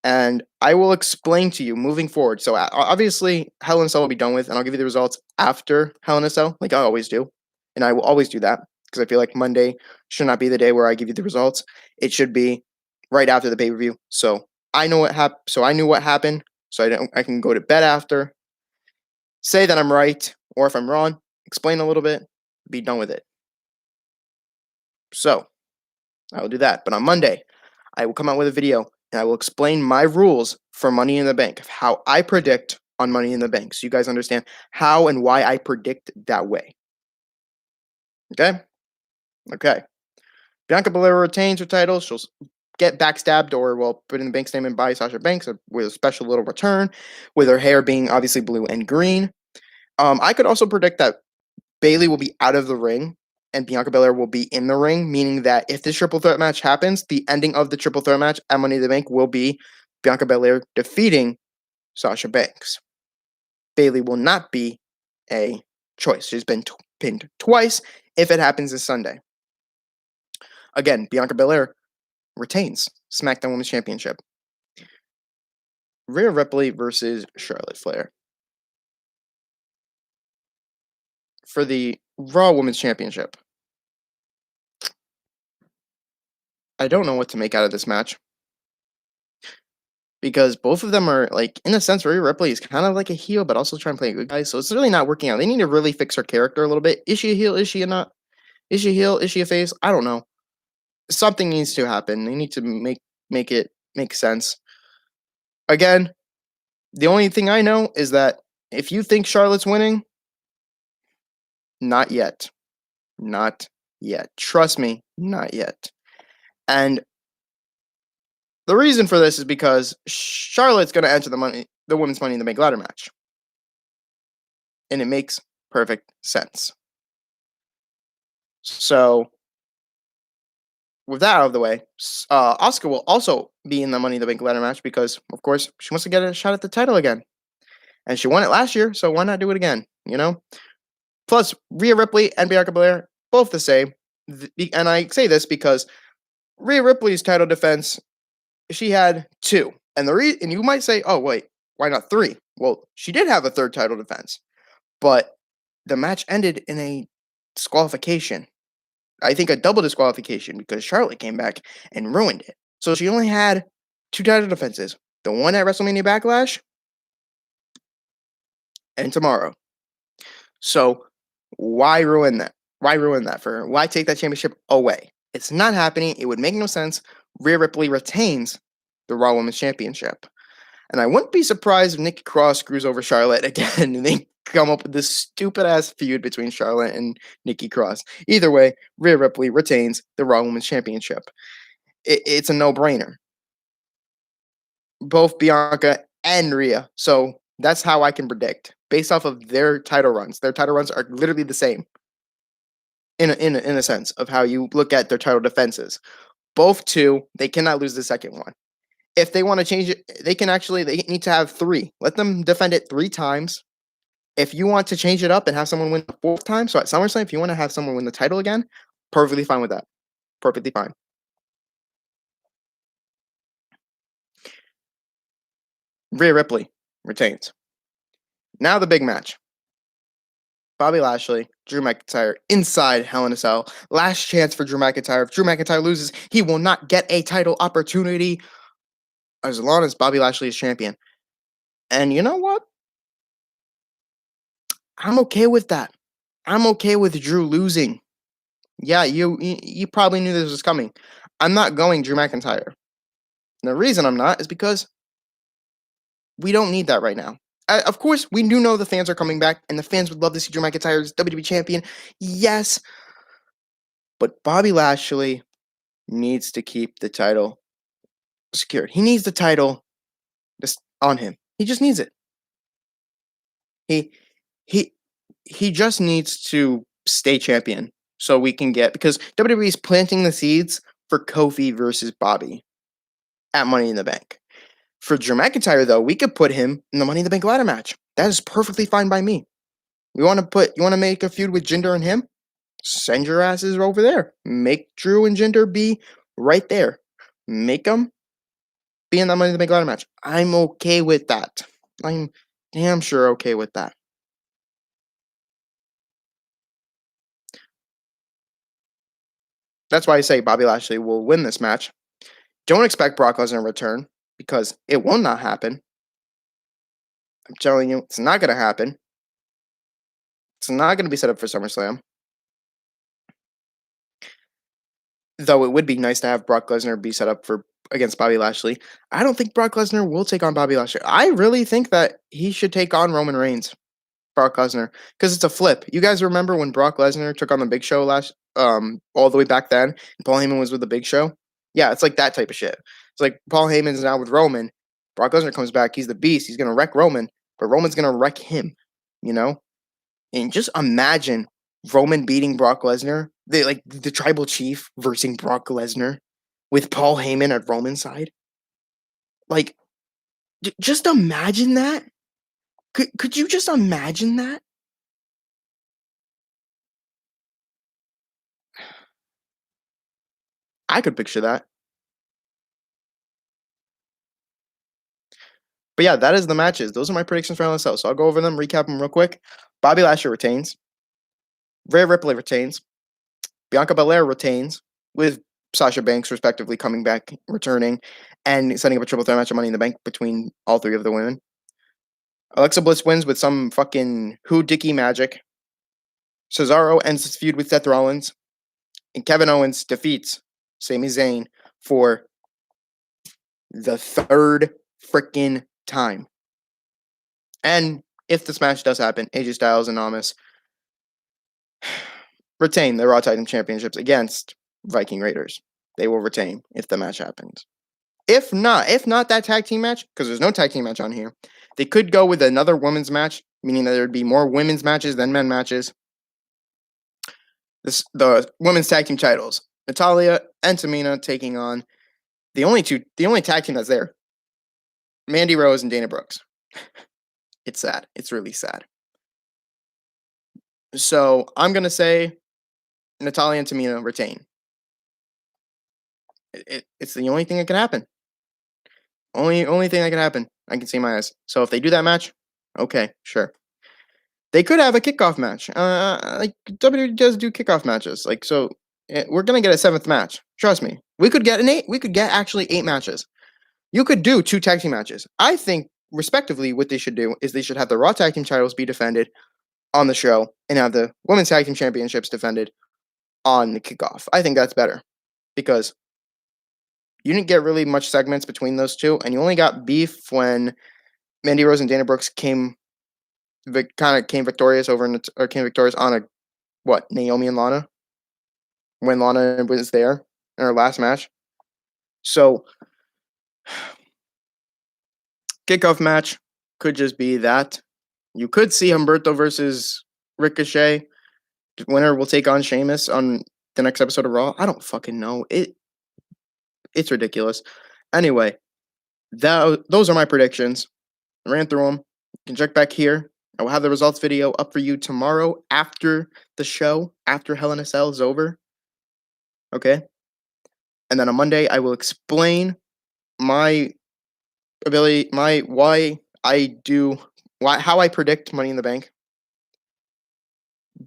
and I will explain to you moving forward. So obviously, Hell in a Cell will be done with, and I'll give you the results after Hell in a Cell, like I always do. And I will always do that because I feel like Monday should not be the day where I give you the results. It should be right after the pay-per-view. So I know what happened. So I knew what happened. So I can go to bed after, say that I'm right, or if I'm wrong, explain a little bit, be done with it. So I will do that. But on Monday, I will come out with a video and I will explain my rules for Money in the Bank, of how I predict on Money in the Bank. So you guys understand how and why I predict that way. Okay? Okay. Bianca Belair retains her title. She'll get backstabbed or, put in the bank statement by Sasha Banks with a special little return, with her hair being obviously blue and green. I could also predict that Bayley will be out of the ring and Bianca Belair will be in the ring, meaning that if this triple threat match happens, the ending of the triple threat match at Money in the Bank will be Bianca Belair defeating Sasha Banks. Bayley will not be a choice. She's been pinned twice if it happens this Sunday. Again, Bianca Belair retains SmackDown Women's Championship. Rhea Ripley versus Charlotte Flair. For the Raw Women's Championship. I don't know what to make out of this match. Because both of them are, like, in a sense, Rhea Ripley is kind of like a heel, but also trying to play a good guy. So it's really not working out. They need to really fix her character a little bit. Is she a heel? Is she not? Is she a heel? Is she a face? I don't know. Something needs to happen. They need to make it make sense. Again, the only thing I know is that if you think Charlotte's winning, not yet. Not yet. Trust me, not yet. And the reason for this is because Charlotte's going to enter the Women's Money in the Bank ladder match. And it makes perfect sense. So, with that out of the way, Asuka will also be in the Money in the Bank ladder match because, of course, she wants to get a shot at the title again. And she won it last year, so why not do it again, Plus, Rhea Ripley and Bianca Belair, both the same. And I say this because Rhea Ripley's title defense, she had 2. And and you might say, oh, wait, why not 3? Well, she did have a 3rd title defense. But the match ended in a disqualification. I think a double disqualification because Charlotte came back and ruined it. So she only had 2 title defenses. The one at WrestleMania Backlash and tomorrow. So why ruin that? Why ruin that for her? Why take that championship away? It's not happening. It would make no sense. Rhea Ripley retains the Raw Women's Championship. And I wouldn't be surprised if Nikki Cross screws over Charlotte again and they come up with this stupid ass feud between Charlotte and Nikki Cross. Either way, Rhea Ripley retains the Raw Women's Championship. It's a no-brainer. Both Bianca and Rhea. So that's how I can predict based off of their title runs. Their title runs are literally the same in a sense of how you look at their title defenses. Both two, they cannot lose the second one. If they want to change it, they need to have 3. Let them defend it 3 times. If you want to change it up and have someone win the 4th time, so at SummerSlam, if you want to have someone win the title again, perfectly fine with that. Perfectly fine. Rhea Ripley retains. Now the big match. Bobby Lashley, Drew McIntyre inside Hell in a Cell. Last chance for Drew McIntyre. If Drew McIntyre loses, he will not get a title opportunity as long as Bobby Lashley is champion. And you know what? I'm okay with that. I'm okay with Drew losing. Yeah, you probably knew this was coming. I'm not going Drew McIntyre. And the reason I'm not is because we don't need that right now. Of course, we do know the fans are coming back, and the fans would love to see Drew McIntyre as WWE champion. Yes. But Bobby Lashley needs to keep the title secured. He needs the title just on him. He just needs it. He just needs to stay champion so we can get, because WWE is planting the seeds for Kofi versus Bobby at Money in the Bank. For Drew McIntyre, though, we could put him in the Money in the Bank ladder match. That is perfectly fine by me. You want to make a feud with Jinder and him? Send your asses over there. Make Drew and Jinder be right there. Make them be in that Money in the Bank ladder match. I'm okay with that. I'm damn sure okay with that. That's why I say Bobby Lashley will win this match. Don't expect Brock Lesnar to return because it will not happen. I'm telling you, it's not going to happen. It's not going to be set up for SummerSlam. Though it would be nice to have Brock Lesnar be set up for against Bobby Lashley. I don't think Brock Lesnar will take on Bobby Lashley. I really think that he should take on Roman Reigns, Brock Lesnar, because it's a flip. You guys remember when Brock Lesnar took on the Big Show all the way back then, and Paul Heyman was with the Big Show? Yeah, it's like that type of shit. It's like Paul Heyman's now with Roman. Brock Lesnar comes back. He's the beast. He's going to wreck Roman, but Roman's going to wreck him, you know? And just imagine Roman beating Brock Lesnar, the tribal chief versus Brock Lesnar with Paul Heyman at Roman's side. Like, just imagine that. Could you just imagine that? I could picture that. But yeah, that is the matches. Those are my predictions for Hell in a Cell. So I'll go over them, recap them real quick. Bobby Lashley retains. Rhea Ripley retains. Bianca Belair retains, with Sasha Banks respectively coming back, returning, and setting up a triple threat match of Money in the Bank between all 3 of the women. Alexa Bliss wins with some fucking dicky magic. Cesaro ends his feud with Seth Rollins. And Kevin Owens defeats Sami Zayn for the 3rd freaking time. And if this match does happen, AJ Styles and Owens retain the Raw Tag Team Championships against Viking Raiders. They will retain if the match happens. If not that tag team match, because there's no tag team match on here, they could go with another women's match, meaning that there would be more women's matches than men matches. The women's tag team titles. Natalya and Tamina taking on the only tag team that's there. Mandy Rose and Dana Brooks. It's sad. It's really sad. So I'm going to say Natalya and Tamina retain. It's the only thing that can happen. Only thing that can happen. I can see my eyes. So if they do that match, okay, sure. They could have a kickoff match. Like WWE does do kickoff matches. Like, so We're gonna get a 7th match. Trust me. We could get an 8. We could get actually 8 matches. You could do 2 tag team matches. I think, respectively, what they should do is they should have the Raw tag team titles be defended on the show and have the Women's Tag Team Championships defended on the kickoff. I think that's better because you didn't get really much segments between those two, and you only got beef when Mandy Rose and Dana Brooks came victorious on Naomi and Lana when Lana was there in her last match. So kickoff match could just be that. You could see Humberto versus Ricochet. The winner will take on Sheamus on the next episode of Raw. I don't fucking know. It's ridiculous. Anyway, those are my predictions. I ran through them. You can check back here. I will have the results video up for you tomorrow after the show, after Hell in a Cell is over. Okay? And then on Monday, I will explain how I predict Money in the Bank.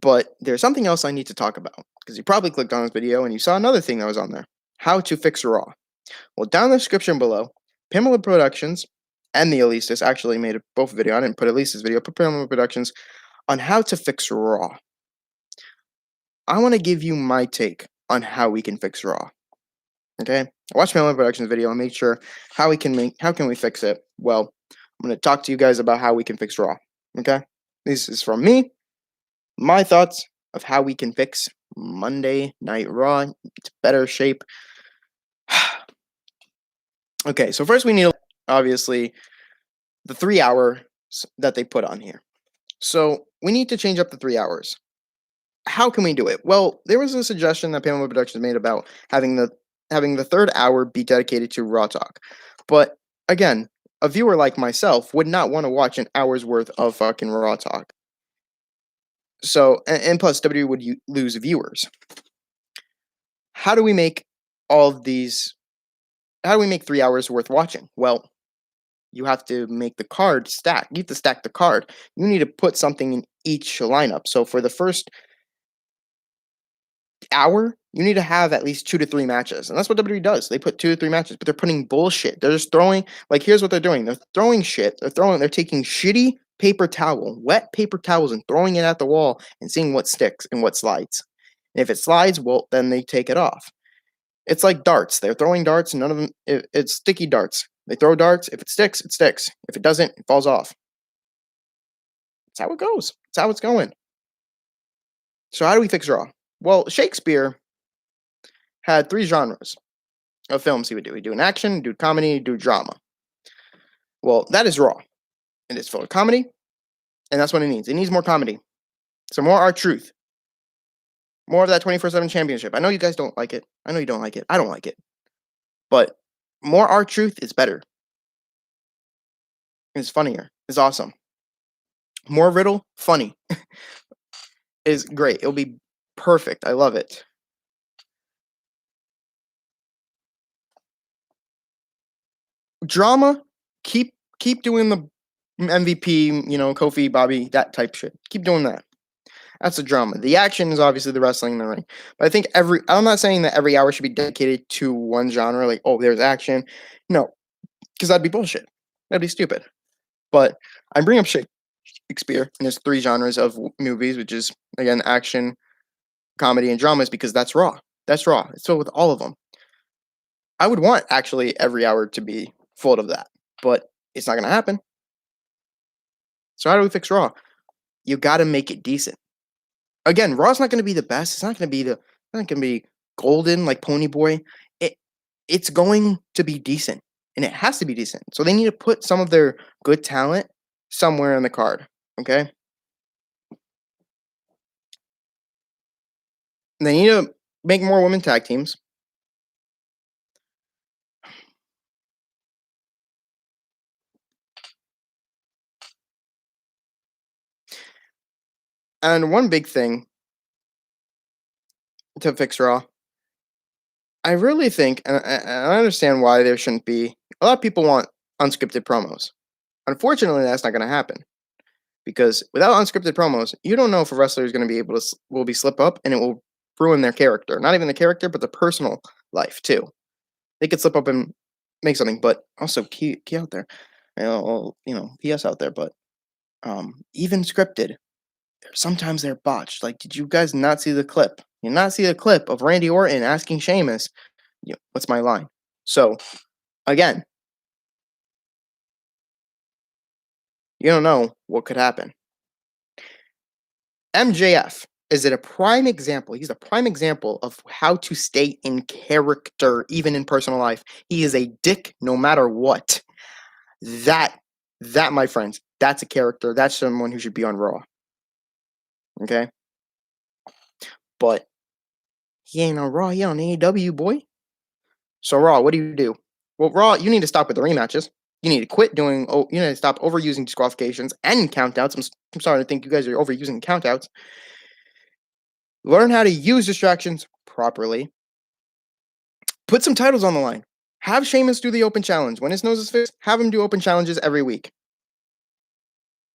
But there's something else I need to talk about, because you probably clicked on this video and you saw another thing that was on there. How to fix Raw. Well, down in the description below, Pamela Productions and the Elises actually made both video. I didn't put Elise's video, but Pamela Productions on how to fix Raw. I want to give you my take on how we can fix Raw. Okay? Watch Pamela Productions video and make sure how can we fix it. Well, I'm going to talk to you guys about how we can fix Raw. Okay? This is from me. My thoughts of how we can fix Monday Night Raw into better shape. Okay, so first we need, obviously, the 3 hours that they put on here. So we need to change up the 3 hours. How can we do it? Well, there was a suggestion that Pamela Productions made about having the 3rd hour be dedicated to Raw Talk. But again, a viewer like myself would not want to watch an hour's worth of fucking Raw Talk. So, and plus, WWE would lose viewers. How do we make all of these? How do we make 3 hours worth watching? Well, you have to make the card stack. You have to stack the card. You need to put something in each lineup. So for the first hour, you need to have at least 2 to 3 matches. And that's what WWE does. They put 2 to 3 matches, but they're putting bullshit. They're just throwing, here's what they're doing. They're throwing shit. They're taking shitty wet paper towels and throwing it at the wall and seeing what sticks and what slides. And if it slides, well, then they take it off. It's like darts. They're throwing darts, and none of them, it's sticky darts. They throw darts. If it sticks, it sticks. If it doesn't, it falls off. That's how it goes. That's how it's going. So how do we fix Raw? Well, Shakespeare had 3 genres of films he would do. He'd do an action, he'd do comedy, he'd do drama. Well, that is Raw. And it's full of comedy, and that's what it needs. It needs more comedy. So more R-Truth. More of that 24/7 championship. I know you guys don't like it. I know you don't like it. I don't like it. But more R-Truth is better. It's funnier. It's awesome. More Riddle, funny. Is great. It'll be perfect. I love it. Drama, keep doing the MVP, Kofi, Bobby, that type shit. Keep doing that. That's the drama. The action is obviously the wrestling in the ring. But I think I'm not saying that every hour should be dedicated to one genre, like, oh, there's action. No, because that'd be bullshit. That'd be stupid. But I bring up Shakespeare, and there's 3 genres of movies, which is, again, action, comedy, and dramas, because that's Raw. That's Raw. It's filled with all of them. I would want, actually, every hour to be full of that. But it's not going to happen. So how do we fix Raw? You got to make it decent. Again, Raw's not going to be the best. It's not going to be golden like Ponyboy. It's going to be decent, and it has to be decent. So they need to put some of their good talent somewhere in the card. Okay. And they need to make more women tag teams. And one big thing to fix Raw, I really think, and I understand why there shouldn't be, a lot of people want unscripted promos. Unfortunately, that's not going to happen. Because without unscripted promos, you don't know if a wrestler is going to be able to will be slip up, and it will ruin their character. Not even the character, but the personal life too. They could slip up and make something, but also key out there. PS out there, but even scripted, sometimes they're botched. Like, did you guys not see the clip? You not see the clip of Randy Orton asking Sheamus, what's my line? So, again, you don't know what could happen. MJF is it a prime example? He's a prime example of how to stay in character, even in personal life. He is a dick no matter what. That, my friends, that's a character. That's someone who should be on Raw. Okay? But he ain't on Raw. He on AEW, boy. So Raw, what do? Well, Raw, you need to stop with the rematches. You need to quit doing. Oh, you need to stop overusing disqualifications and countouts. I'm starting to think you guys are overusing countouts. Learn how to use distractions properly. Put some titles on the line. Have Sheamus do the open challenge. When his nose is fixed, have him do open challenges every week.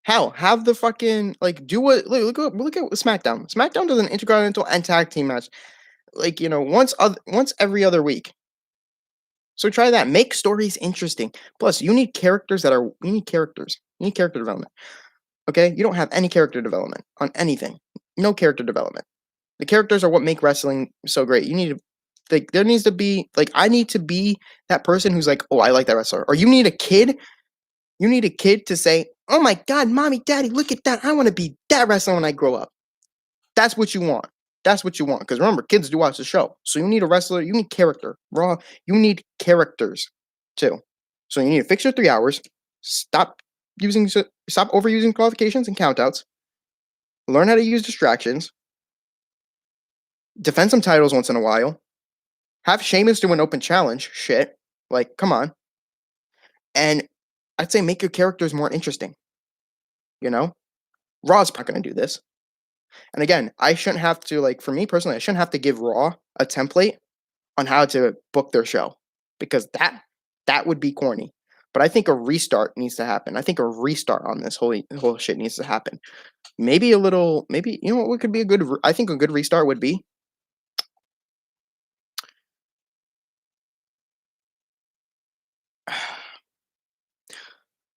Hell, have the fucking, like, do what, look at SmackDown. SmackDown does an Intercontinental and Tag Team match, like, once every other week. So try that. Make stories interesting. Plus, you need characters. You need characters. You need character development. Okay? You don't have any character development on anything. No character development. The characters are what make wrestling so great. You need to, like, there needs to be, like, I need to be that person who's like, oh, I like that wrestler. Or you need a kid. You need a kid to say, oh my God, mommy, daddy, look at that. I want to be that wrestler when I grow up. That's what you want. That's what you want. Because remember, kids do watch the show. So you need a wrestler. You need character. Raw, you need characters too. So you need to fix your 3 hours. Stop overusing qualifications and countouts. Learn how to use distractions. Defend some titles once in a while. Have Sheamus do an open challenge. Shit. Like, come on. And I'd say make your characters more interesting. Raw's not going to do this. And again, I shouldn't have to, like, for me personally, I shouldn't have to give Raw a template on how to book their show. Because that would be corny. But I think a restart needs to happen. I think a restart on this whole shit needs to happen. Maybe what could be a good, I think a good restart would be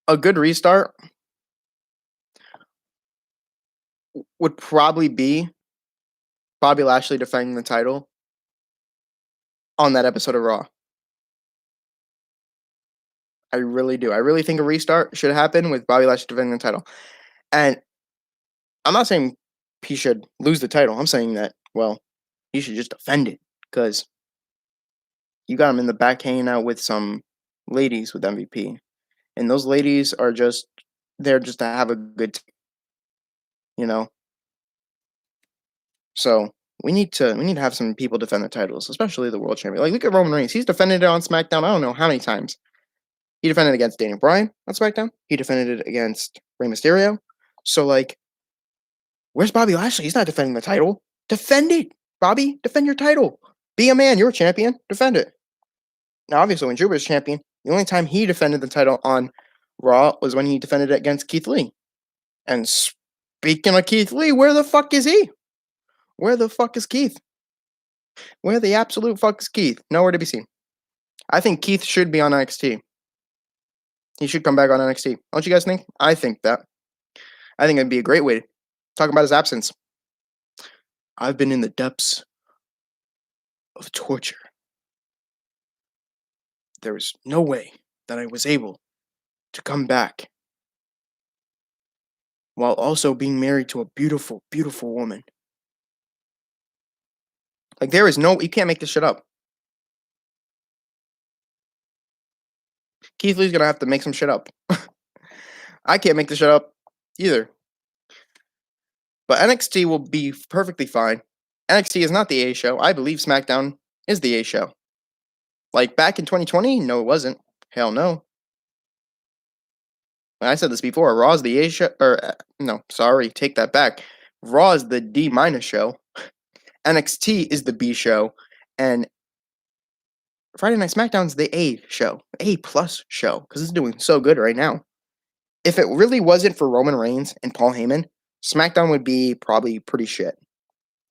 a good restart would probably be Bobby Lashley defending the title on that episode of Raw. I really do. I really think a restart should happen with Bobby Lashley defending the title. And I'm not saying he should lose the title. I'm saying that, well, he should just defend it. Because you got him in the back hanging out with some ladies with MVP. And those ladies are just there just to have a good time, So we need to have some people defend the titles, especially the world champion. Like, look at Roman Reigns. He's defended it on SmackDown. I don't know how many times. He defended it against Daniel Bryan on SmackDown. He defended it against Rey Mysterio. So, like, where's Bobby Lashley? He's not defending the title. Defend it, Bobby. Defend your title. Be a man. You're a champion. Defend it. Now, obviously, when Drew was champion, the only time he defended the title on Raw was when he defended it against Keith Lee. And speaking of Keith Lee, where the fuck is he? Where the fuck is Keith? Where the absolute fuck is Keith? Nowhere to be seen. I think Keith should be on NXT. He should come back on NXT. Don't you guys think? I think that. I think it'd be a great way to talk about his absence. I've been in the depths of torture. There was no way that I was able to come back while also being married to a beautiful, beautiful woman. Like, you can't make this shit up. Keith Lee's gonna have to make some shit up. I can't make this shit up either. But NXT will be perfectly fine. NXT is not the A show. I believe SmackDown is the A show. Like, back in 2020, no, it wasn't. Hell no. I said this before. Raw's the A show. No, sorry, take that back. Raw is the D- show. NXT is the B show. And Friday Night SmackDown's the A show. A+ show. Because it's doing so good right now. If it really wasn't for Roman Reigns and Paul Heyman, SmackDown would be probably pretty shit.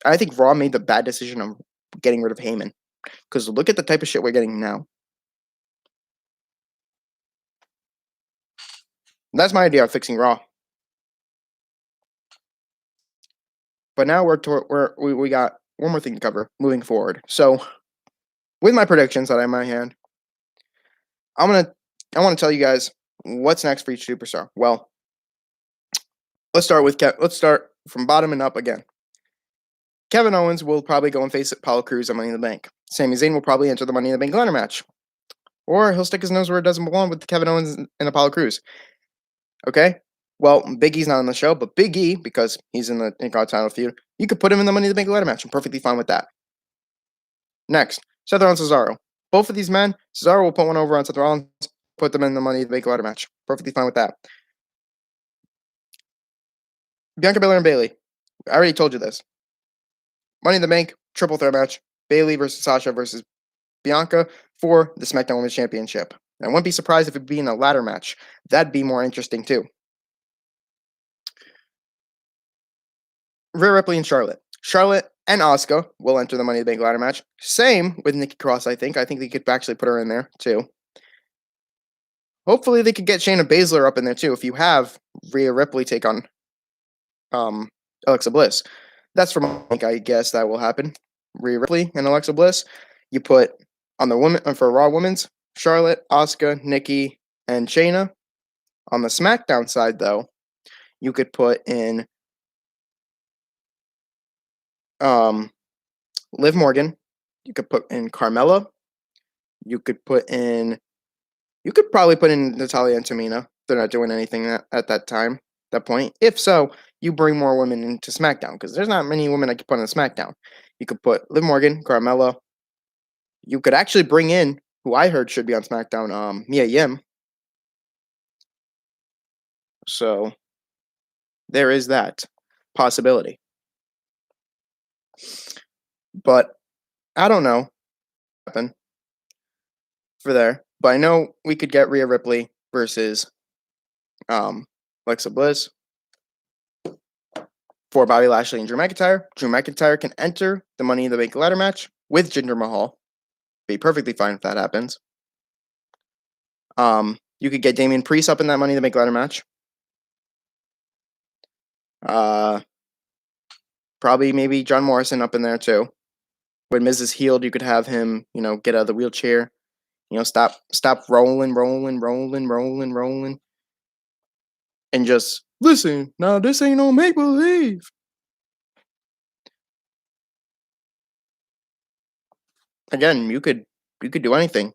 I think Raw made the bad decision of getting rid of Heyman. Because look at the type of shit we're getting now. That's my idea of fixing Raw. But now we got one more thing to cover moving forward. So, with my predictions that I have in my hand, I want to tell you guys what's next for each superstar. Well, let's start from bottom and up again. Kevin Owens will probably go and face Apollo Crews at Money in the Bank. Sami Zayn will probably enter the Money in the Bank ladder match. Or he'll stick his nose where it doesn't belong with Kevin Owens and Apollo Crews. Okay? Well, Big E's not on the show, but Big E, because he's in the Intercontinental feud, you could put him in the Money in the Bank ladder match. I'm perfectly fine with that. Next, Seth Rollins and Cesaro. Both of these men, Cesaro will put one over on Seth Rollins, put them in the Money in the Bank ladder match. Perfectly fine with that. Bianca, Belair, and Bayley. I already told you this. Money in the Bank, triple threat match. Bayley versus Sasha versus Bianca for the SmackDown Women's Championship. And I wouldn't be surprised if it'd be in a ladder match. That'd be more interesting too. Rhea Ripley and Charlotte. Charlotte and Asuka will enter the Money in the Bank ladder match. Same with Nikki Cross, I think. I think they could actually put her in there too. Hopefully they could get Shayna Baszler up in there too. If you have Rhea Ripley take on Alexa Bliss. That's from I guess that will happen. Rhea Ripley and Alexa Bliss. You put on the women for Raw Women's, Charlotte, Asuka, Nikki, and Shayna. On the SmackDown side, though, you could put in Liv Morgan. You could put in Carmella. You could probably put in Natalya and Tamina. They're not doing anything at that point. If so, you bring more women into SmackDown because there's not many women I could put on SmackDown. You could put Liv Morgan, Carmella. You could actually bring in who I heard should be on SmackDown, Mia Yim. So there is that possibility. But I don't know what happen for there. But I know we could get Rhea Ripley versus Alexa Bliss for Bobby Lashley and Drew McIntyre. Drew McIntyre can enter the Money in the Bank ladder match with Jinder Mahal. Be perfectly fine if that happens. You could get Damian Priest up in that Money in the Bank ladder match. Probably maybe John Morrison up in there too. When Miz is healed, you could have him, get out of the wheelchair. Stop rolling, and just listen. Now this ain't no make believe. Again, you could do anything.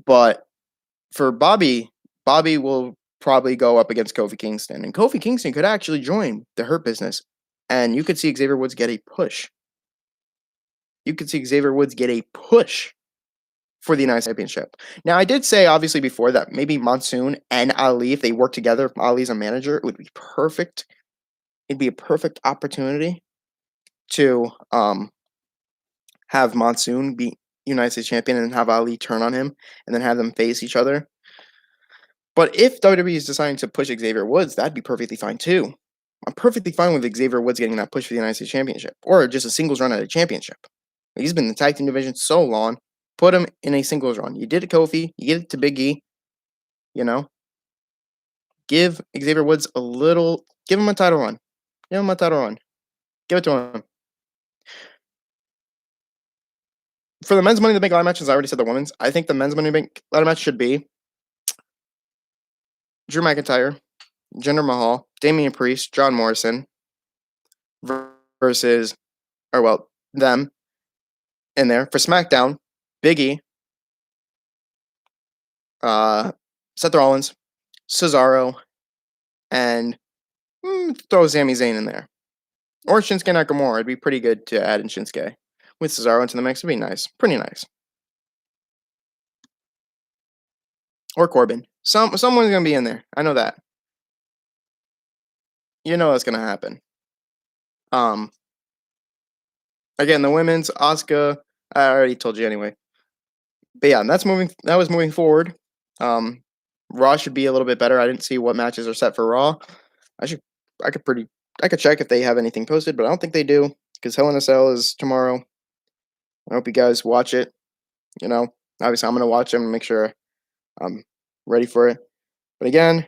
But for Bobby will probably go up against Kofi Kingston. And Kofi Kingston could actually join the Hurt Business. And you could see Xavier Woods get a push. For the United States Championship. Now, I did say, obviously, before that maybe Monsoon and Ali, if they work together, if Ali's a manager, it would be perfect. It'd be a perfect opportunity to have Monsoon be United States champion and have Ali turn on him and then have them face each other. But if WWE is deciding to push Xavier Woods, that'd be perfectly fine too. I'm perfectly fine with Xavier Woods getting that push for the United States Championship or just a singles run at a championship. He's been in the tag team division so long. Put him in a singles run. You did it, Kofi. You get it to Big E. Give Xavier Woods give him a title run. Give it to him. For the men's Money in the Bank ladder match, as I already said, the women's, I think the men's Money in the Bank ladder match should be Drew McIntyre, Jinder Mahal, Damian Priest, John Morrison versus, them in there. For SmackDown, Big E, Seth Rollins, Cesaro, and throw Sami Zayn in there. Or Shinsuke Nakamura. It'd be pretty good to add in Shinsuke. With Cesaro into the mix, it'd be nice. Pretty nice. Or Corbin. Someone's going to be in there. I know that. You know that's going to happen. Again, the women's, Asuka, I already told you anyway. But yeah, that was moving forward. Raw should be a little bit better. I didn't see what matches are set for Raw. I could pretty I could check if they have anything posted, but I don't think they do because Hell in a Cell is tomorrow. I hope you guys watch it. You know, obviously I'm gonna watch them and make sure I'm ready for it. But again,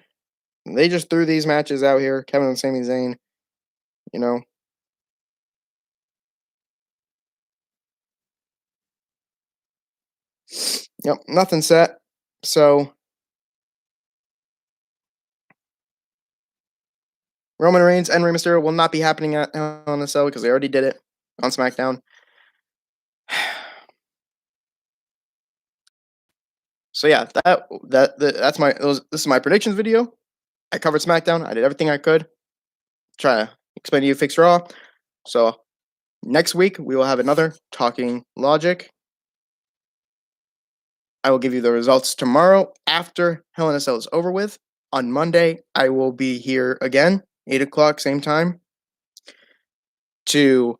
they just threw these matches out here. Kevin and Sami Zayn. You know, yep, nothing set. So Roman Reigns and Rey Mysterio will not be happening at Hell in a Cell because they already did it on SmackDown. So yeah, this is my predictions video. I covered SmackDown. I did everything I could. Try to explain to you Fixed Raw. So next week we will have another Talking Logic. I will give you the results tomorrow after Hell in a Cell is over with. On Monday, I will be here again, 8 o'clock, same time, to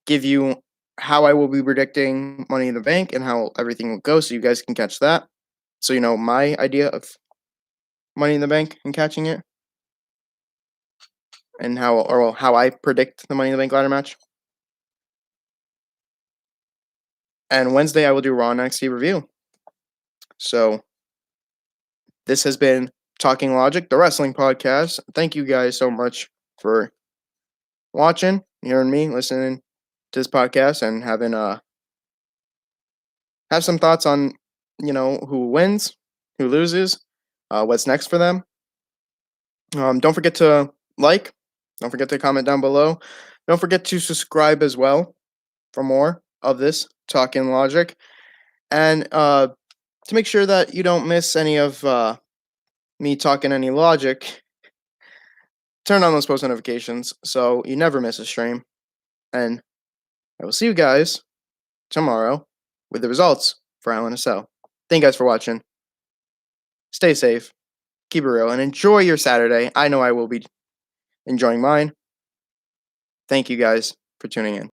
give you how I will be predicting Money in the Bank and how everything will go so you guys can catch that. So you know my idea of Money in the Bank and catching it. And how I predict the Money in the Bank ladder match. And Wednesday I will do Raw NXT review. So this has been Talking Logic, the wrestling podcast. Thank you guys so much for watching, hearing me, listening to this podcast, and having have some thoughts on who wins, who loses, what's next for them. Don't forget to like. Don't forget to comment down below. Don't forget to subscribe as well for more of this Talking Logic. And to make sure that you don't miss any of me talking any logic, turn on those post notifications so you never miss a stream. And I will see you guys tomorrow with the results for Hell in a Cell. Thank you guys for watching. Stay safe, keep it real, and enjoy your Saturday. I know I will be enjoying mine. Thank you guys for tuning in.